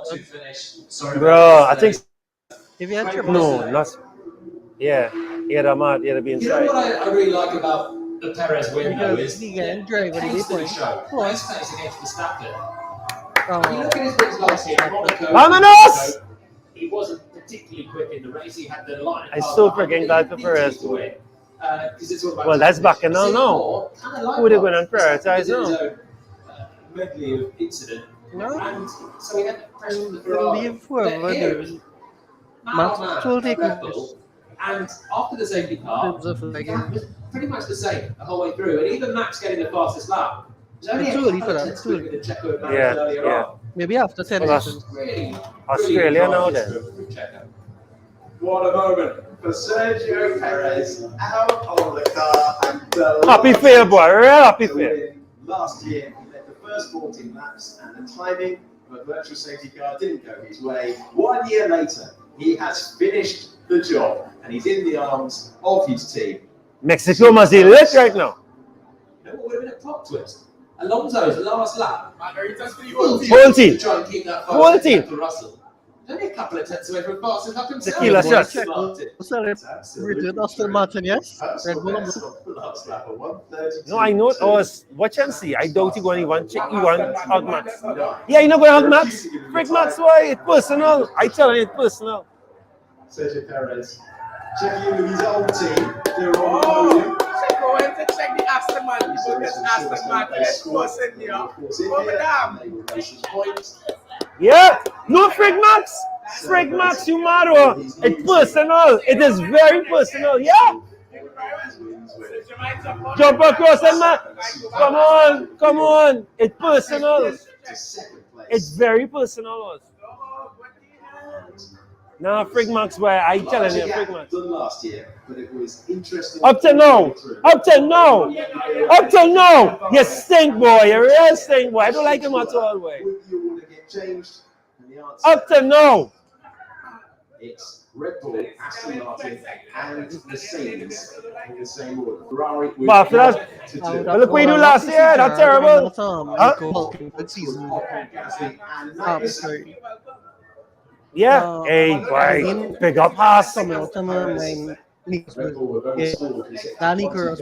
Bro, I think. If you had triple. No, not. Yeah. He had a mad. He had to be You know inside. what I really like about the Perez win, though, Because is he can drive the what he pace that he plays. showed. Nice pace against Verstappen. You Oh, look at his wins last year in Monaco. Vámonos! He wasn't particularly quick in the race. He had the line. I still freaking glad for Perez. Well, that's back and now. Who are they going to prioritize now? Medley of incident. no. And so he had the pressure from the We'll Ferrari. leave whoever knows. Max will take Red this. Bull, and after the safety car, Terms of the gap was pretty much the same the whole way through. And even Max getting the fastest lap was only It's a too early couple for of that, tenths too early. quicker than Checo managed Yeah, earlier yeah. on. Maybe after 10 Well, seconds. Really, Australia really now drive then. from Checo. What a moment for Sergio Perez out of the car and Happy fair, boy. Real happy fair. last year. He led the first 14 laps, and the timing of a virtual safety car didn't go his way. 1 year later, he has finished the job, and he's in the arms of his team. Mexico must be lit right now. You know what would have been a plot twist? Alonso's last lap. Whole team. To try and keep that Whole fast team. to Russell. Only a couple of tenths away from fastest lap himself. Tequila shots. Return Aston Martin, yes? Red Bull. Last lap at 1:32. No, I know. Watch and see. I doubt he going to want check. He want out Max. Yeah, you not going to out Max. Freak Max, why? It's personal. I tell you, it's personal. Sergio Perez checking in with his old team. They're on the podium. Checo went to check the Aston Martin because Aston Martin is forcing you. Over down. Yeah, no Freak Max. Freak Max, you matter. It's personal. It is very personal. Yeah. Jump across and Max. Come on, come on. It's personal. It's very personal. No, Frig Max, boy. I telling you, Frig Max. Done last year, but it was interesting. Up to now. Up to now. Up to now. You stink, boy. You real stink, boy. I don't like him at all, boy. Would you want to get changed? And the answer Up to now. it's Red Bull, Aston Martin, and Mercedes in the same order. Ferrari with But look what you do last year. That's terrible. Yeah. Hey, boy. Pick up pass. Danny Girls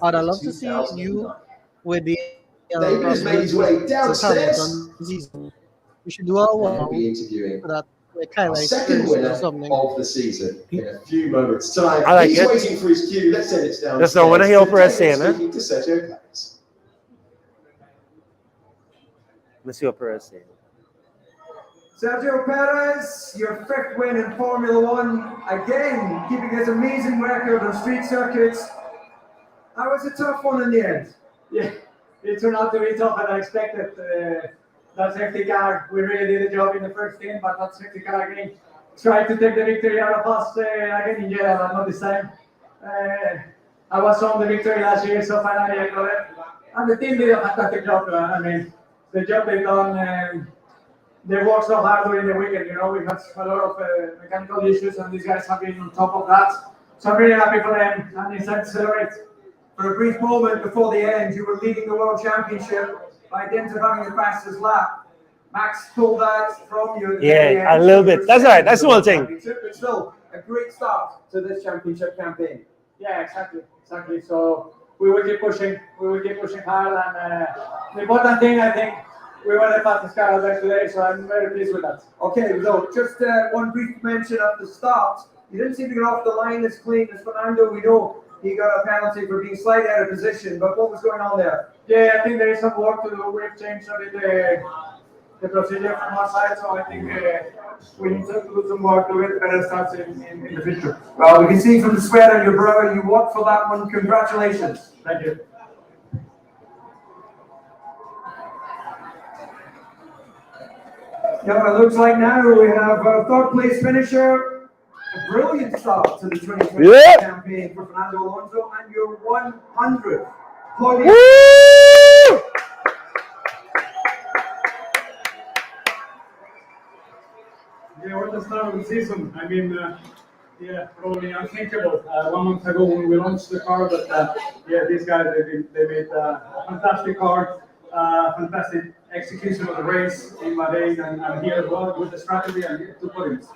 I'd love to see you with the David has made his way downstairs. We should do our We'll one be interviewing for that our second winner of the season in a few moments' time. I like He's it. waiting for his cue. Let's send it down. That's not what I hear Perez saying, huh? Speaking to Sergio Perez. Let's see what Perez saying. Sergio Perez, your fifth win in Formula One, again keeping this amazing record on street circuits. That was a tough one in the end. Yeah, it turned out to be tougher than I expected. That safety car, we really did a job in the first game, but that safety car again tried to take the victory out of us again in Jeddah, but not this time. I was on the victory last year, so finally I got it. And the team did a fantastic job. I mean, the job they've done. They worked so hard during the weekend, you know, we had a lot of mechanical issues and these guys have been on top of that. So I'm really happy for them and it's time to celebrate. For a brief moment before the end, you were leading the World Championship by dint of having the fastest lap. Max pulled that from you. Yeah, a little bit. That's all right. That's the one thing. But still, a great start to this championship campaign. Yeah, exactly. So we will keep pushing. We will keep pushing hard. And the important thing, I think, we were the fastest car out there today, so I'm very pleased with that. Okay, so just one brief mention of the start. You didn't seem to get off the line as clean as Fernando. We know he got a penalty for being slightly out of position, but what was going on there? Yeah, I think there is some work to do. We've changed a bit the procedure from our side, so I think we need to do some work to get better starts in the future. Well, we can see from the sweat on your brow, you worked for that one. Congratulations. Thank you. Yeah, it looks like now we have a third place finisher. A brilliant start to the 2020 campaign for Fernando Alonso and your 100th podium. Yeah, what a start of the season. I mean, probably unthinkable 1 month ago when we launched the car, but these guys, they made a fantastic car, fantastic execution of the race in Bahrain and here as well with the strategy and two podiums.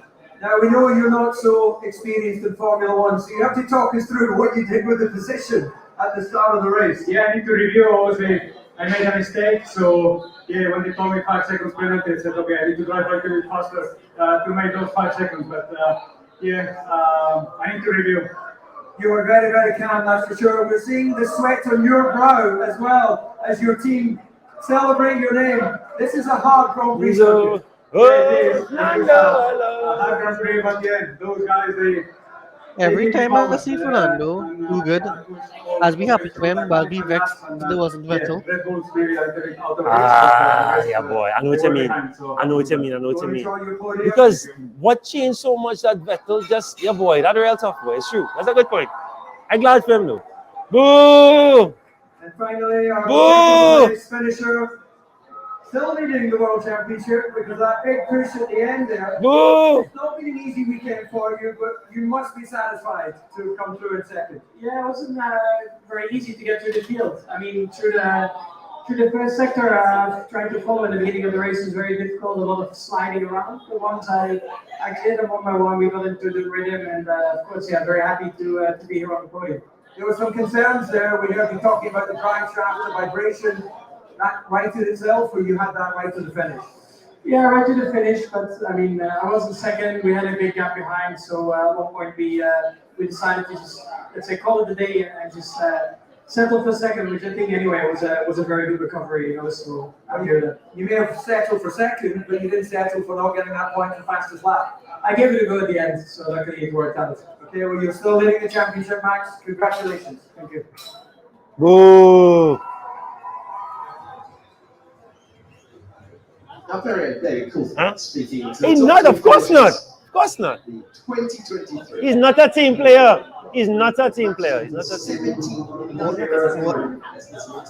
Now, we know you're not so experienced in Formula One, so you have to talk us through what you did with the position at the start of the race. Yeah, I need to review. Obviously, I made a mistake, so when they told me 5 seconds penalty, I said, okay, I need to drive a little bit faster to make those 5 seconds, but I need to review. You were very, very calm, that's for sure. We're seeing the sweat on your brow as well as your team celebrate your name. This is a hard Grand Prix circuit. Every time I see Fernando do good, I'll be happy for him, but I'll be vexed if there wasn't Vettel. Yeah, boy. I know what you mean. Because what changed so much that Vettel just, boy, that real tough, boy. It's true. That's a good point. I'm glad for him, though. Boo! And finally, our race finisher, still leading the World Championship because that big push at the end there. Boo! It's not been an easy weekend for you, but you must be satisfied to come through in second. Yeah, it wasn't very easy to get through the field. I mean, through the first sector, trying to follow in the beginning of the race was very difficult. A lot of sliding around. But once I cleared them one by one, we got into the rhythm, and of course, very happy to be here on the podium. There were some concerns there. We heard you talking about the drive shaft, the vibration. That righted itself, or you had that right to the finish? Yeah, right to the finish, but I mean, I wasn't second. We had a big gap behind, so at one point we decided to just, let's say, call it a day and just settle for second, which I think anyway was a very good recovery. So I'm here to. You may have settled for second, but you didn't settle for not getting that point for fastest lap. I gave it a go at the end, so luckily it worked out. Okay, well, you're still leading the championship, Max. Congratulations. Thank you. Boo! Now, very cool. Huh? Speaking He's not, of course not. Of course not. 2023. He's not a team player. He's not a team player. He's not a team player.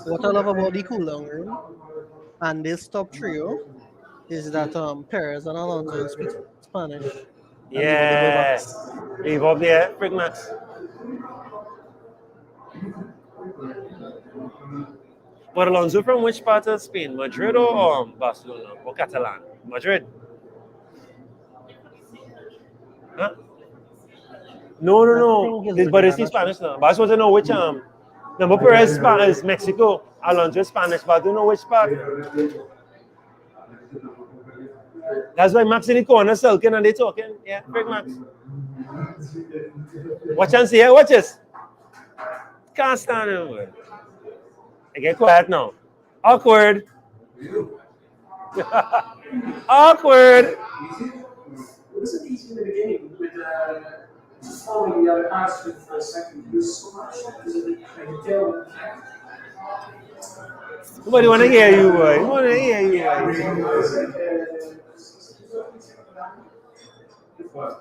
What I love about the cooldown room and this top trio is that Perez and Alonso speak Spanish. Yeah. Leave up there, Big Max. But Alonso from which part of Spain? Madrid or Barcelona or Catalan? Madrid. Huh? No. But it's Spanish now. But I just want to know which number Perez is Mexico, Alonso is Spanish, but I don't know which part. That's why Max in the corner sulking and they talking. Yeah, Big Max. Watch and see here, watch this. Can't stand him. I get quiet now. Awkward. Awkward. It wasn't easy in the beginning with just following the other cars for a second. It was so much because of the tail. Nobody want to hear you, boy. Nobody want to hear you, boy.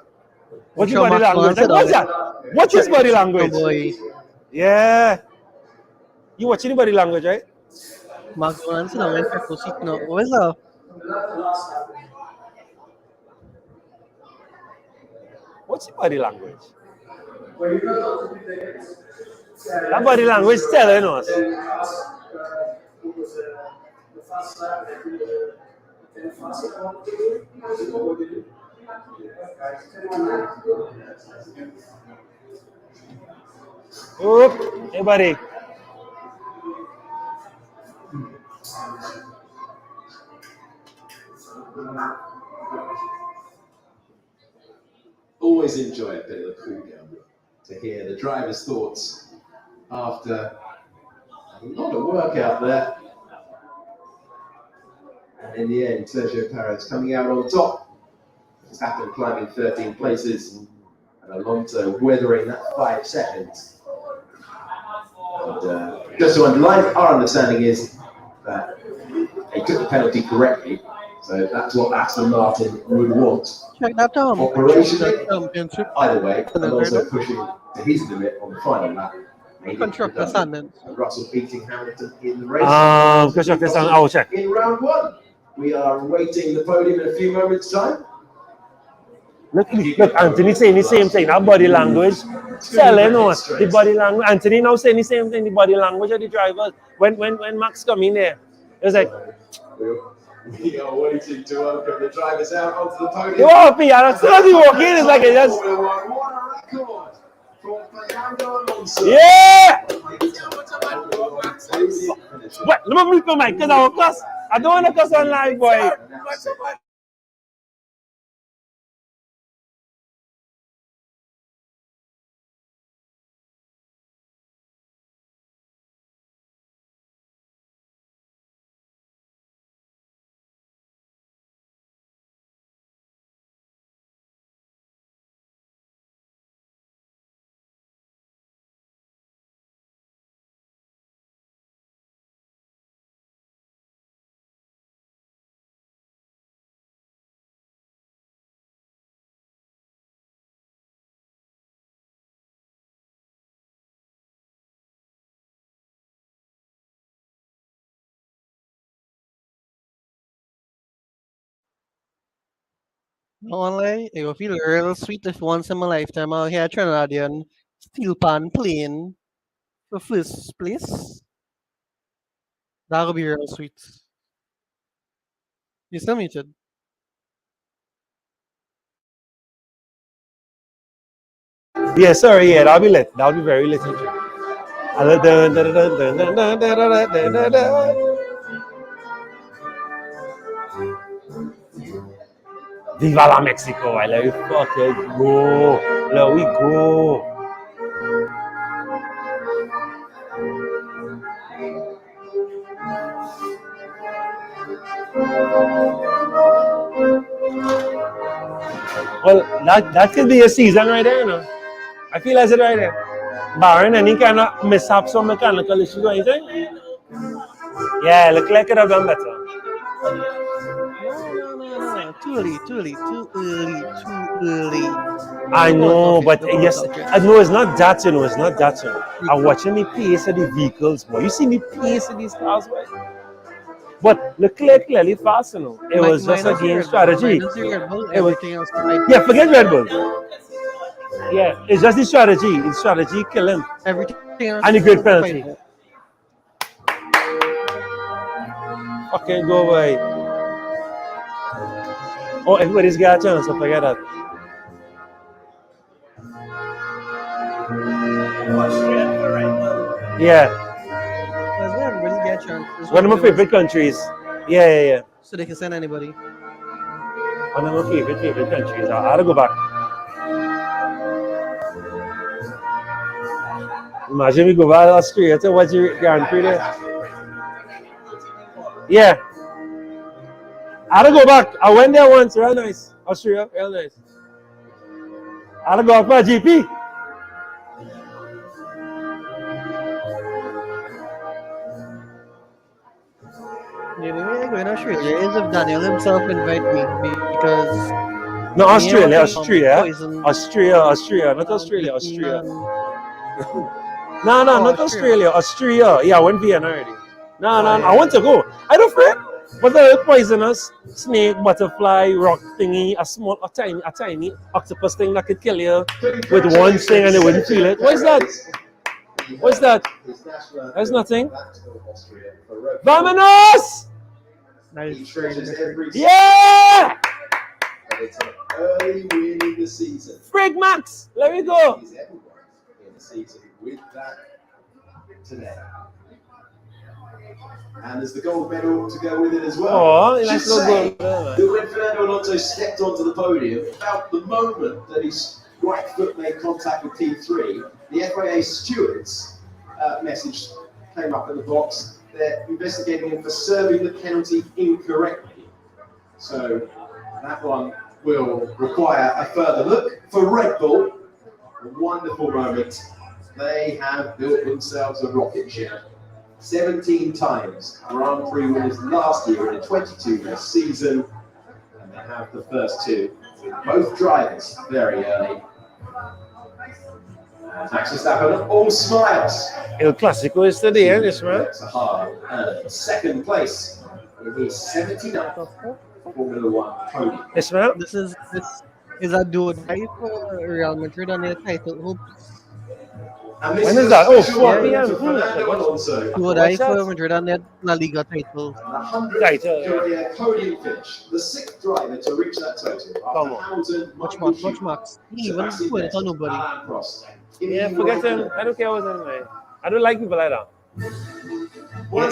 What's your body language? What's that? What's his body language? Boy. Yeah. You watching the body language, right? Max Vance na may seat no. What is that? What's your body language? That body language telling us. Oop, hey buddy. Always enjoy a bit of the cool down to hear the driver's thoughts after a lot of work out there. And in the end, Sergio Perez coming out on top. Verstappen climbing 13 places, and Alonso weathering that 5 seconds. And just to underline, our understanding is that they took the penalty correctly, so that's what Aston Martin would want. Check that down. Operationally, either way, Alonso pushing to his limit on the final lap. Constructor Sandon. Russell beating Hamilton in the race. Constructor Sandon, I will check. In round 1, we are awaiting the podium in a few moments' time. Look, Anthony saying the same thing. That body language, telling us the body language. Anthony now saying the same thing. The body language of the drivers. When Max come in there, it was like. We are waiting to welcome the drivers out onto the podium. You are happy, and as soon as you walk in, it's like it just. What a record for Fernando Alonso. Yeah! What? Let me mute my mic because I will cuss. I don't want to cuss on live, boy. Only it will feel real sweet if once in my lifetime I'll hear Trinidadian steel pan playing for first place. That'll be real sweet. You still muted. Yeah, sorry, yeah, that'll be lit. That'll be very lit. Viva la Mexico! I let you fucking go. Let we go. Well, that could be a season right there, you know. I feel as it right there. Barring any kind of mishaps or mechanical issues or anything. Yeah, look like it have done better. I know, but yes, no, it's not that, you know, it's not that, you know. I'm watching the pace of the vehicles, boy. You see the pace of these cars, boy. But Leclerc clearly fast, you know. It was just a game strategy. It was, yeah, forget Red Bull. Yeah, it's just the strategy. The strategy kill him. And the great penalty. Okay, go away. Oh, everybody's got a chance, so forget that. Yeah. Everybody's got a chance. One of my favorite countries. Yeah. So they can send anybody. One of my favorite countries. I had to go back. Imagine we go back to Australia to watch your Grand Prix there. Yeah. I had to go back. I went there once. Real nice. Australia, real nice. I had to go back for a GP. The only way I go in Australia is if Daniel himself invite me because No, Australia, not Australia, Austria. No, not Australia, Austria. Yeah, I went Vienna already. No, I want to go. I don't afraid. But the poisonous snake, butterfly, rock thingy, a tiny octopus thing that could kill you with one thing and they wouldn't feel it. What is that? What's that? There's nothing. Vamonos! Yeah! It's an early win in the season. Frig Max, let me go. In the season with that today. And there's the gold medal to go with it as well. Oh, nice little gold. That when Fernando Alonso stepped onto the podium, about the moment that his right foot made contact with T3, the FIA stewards message came up in the box. They're investigating him for serving the penalty incorrectly. So that one will require a further look. For Red Bull, a wonderful moment. They have built themselves a rocket ship. 17 times Grand Prix winners last year in a 22 this season. And they have the first two. Both drivers very early. Max Verstappen, all smiles. El Clásico is today, isn't it, man? It's a hard second place with his 79th Formula One podium. Yes, man. This is a do or die for Real Madrid on their title hopes. When is that? Oh, 4 p.m. Do or die for Madrid on their La Liga title. Career podium finish. The 6th driver to reach that total. Hamilton, Much marks. He even put it on nobody. Yeah, forget him. I don't care what's in there. I don't like people like that.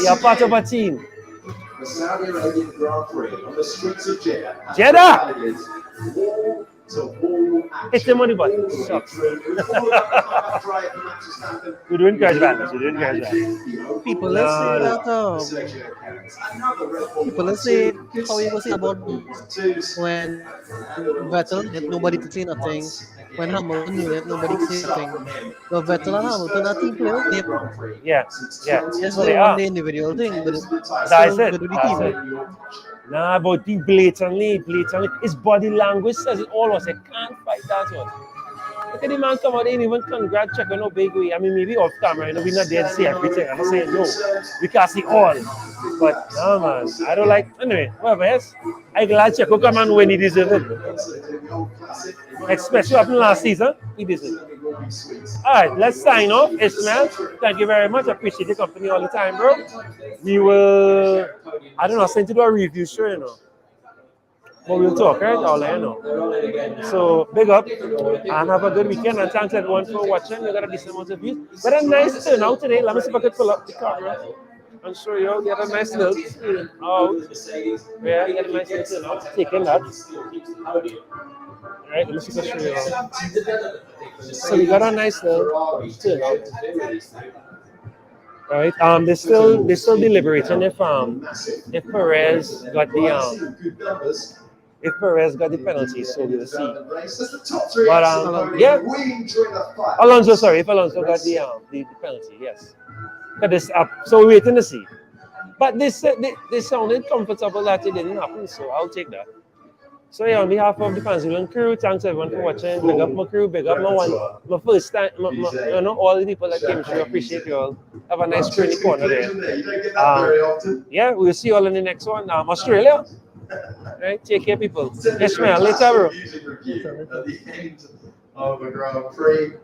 You're part of a team. The Saudi Arabian Grand Prix on the streets of Jeddah. Jeddah! Wall-to-wall action. It's the money button. We're doing crash battles. People, let's say that. People, let's say how you go say about when Vettel did nobody to say nothing. When Hamilton knew it, nobody could say anything. But Vettel and Hamilton are team players. Yeah. Yes, they won the individual thing, but it's That's still it. good with the team. Nah, but the blatantly. His body language says it all. I can't fight that one. Look at the man come out, they ain't even congrats check on no big way. I mean, maybe off camera, you know, we're not there to see everything. I'm not saying no. We can't see all. But no, man, I don't like. Anyway, whatever, yes. I'm glad Checo come and when he deserves it. Especially what happened last season, he deserves it. All right, let's sign off. Ismail, thank you very much. I appreciate the company all the time, bro. We will, I don't know, send you to a review show, you know. But we'll talk, right? I'll let you know. So, big up and have a good weekend. And thanks everyone for watching. We got a decent amount of views. But a nice turnout today. Let me see if I can pull up the camera and show you. You had a nice little out. Yeah, you had a nice little turnout. Taking that. Right, let me see if I can show you. So, we got a nice little turnout. Right. They're still deliberating if Perez got the if Perez got the penalty, so we'll see. But yeah, Alonso. Sorry, if Alonso got the penalty, yes. But this so we're waiting to see. But they sounded comfortable that it didn't happen, so I'll take that. So yeah, on behalf of the Fanzilon crew, thanks everyone for watching. Big up my crew, big up my first time, you know, all the people that came through. Appreciate you all. Have a nice training corner there. Yeah, we'll see you all in the next one. Australia. Right, take care, people. Yes, man. Later, bro. At the end of the Grand Prix.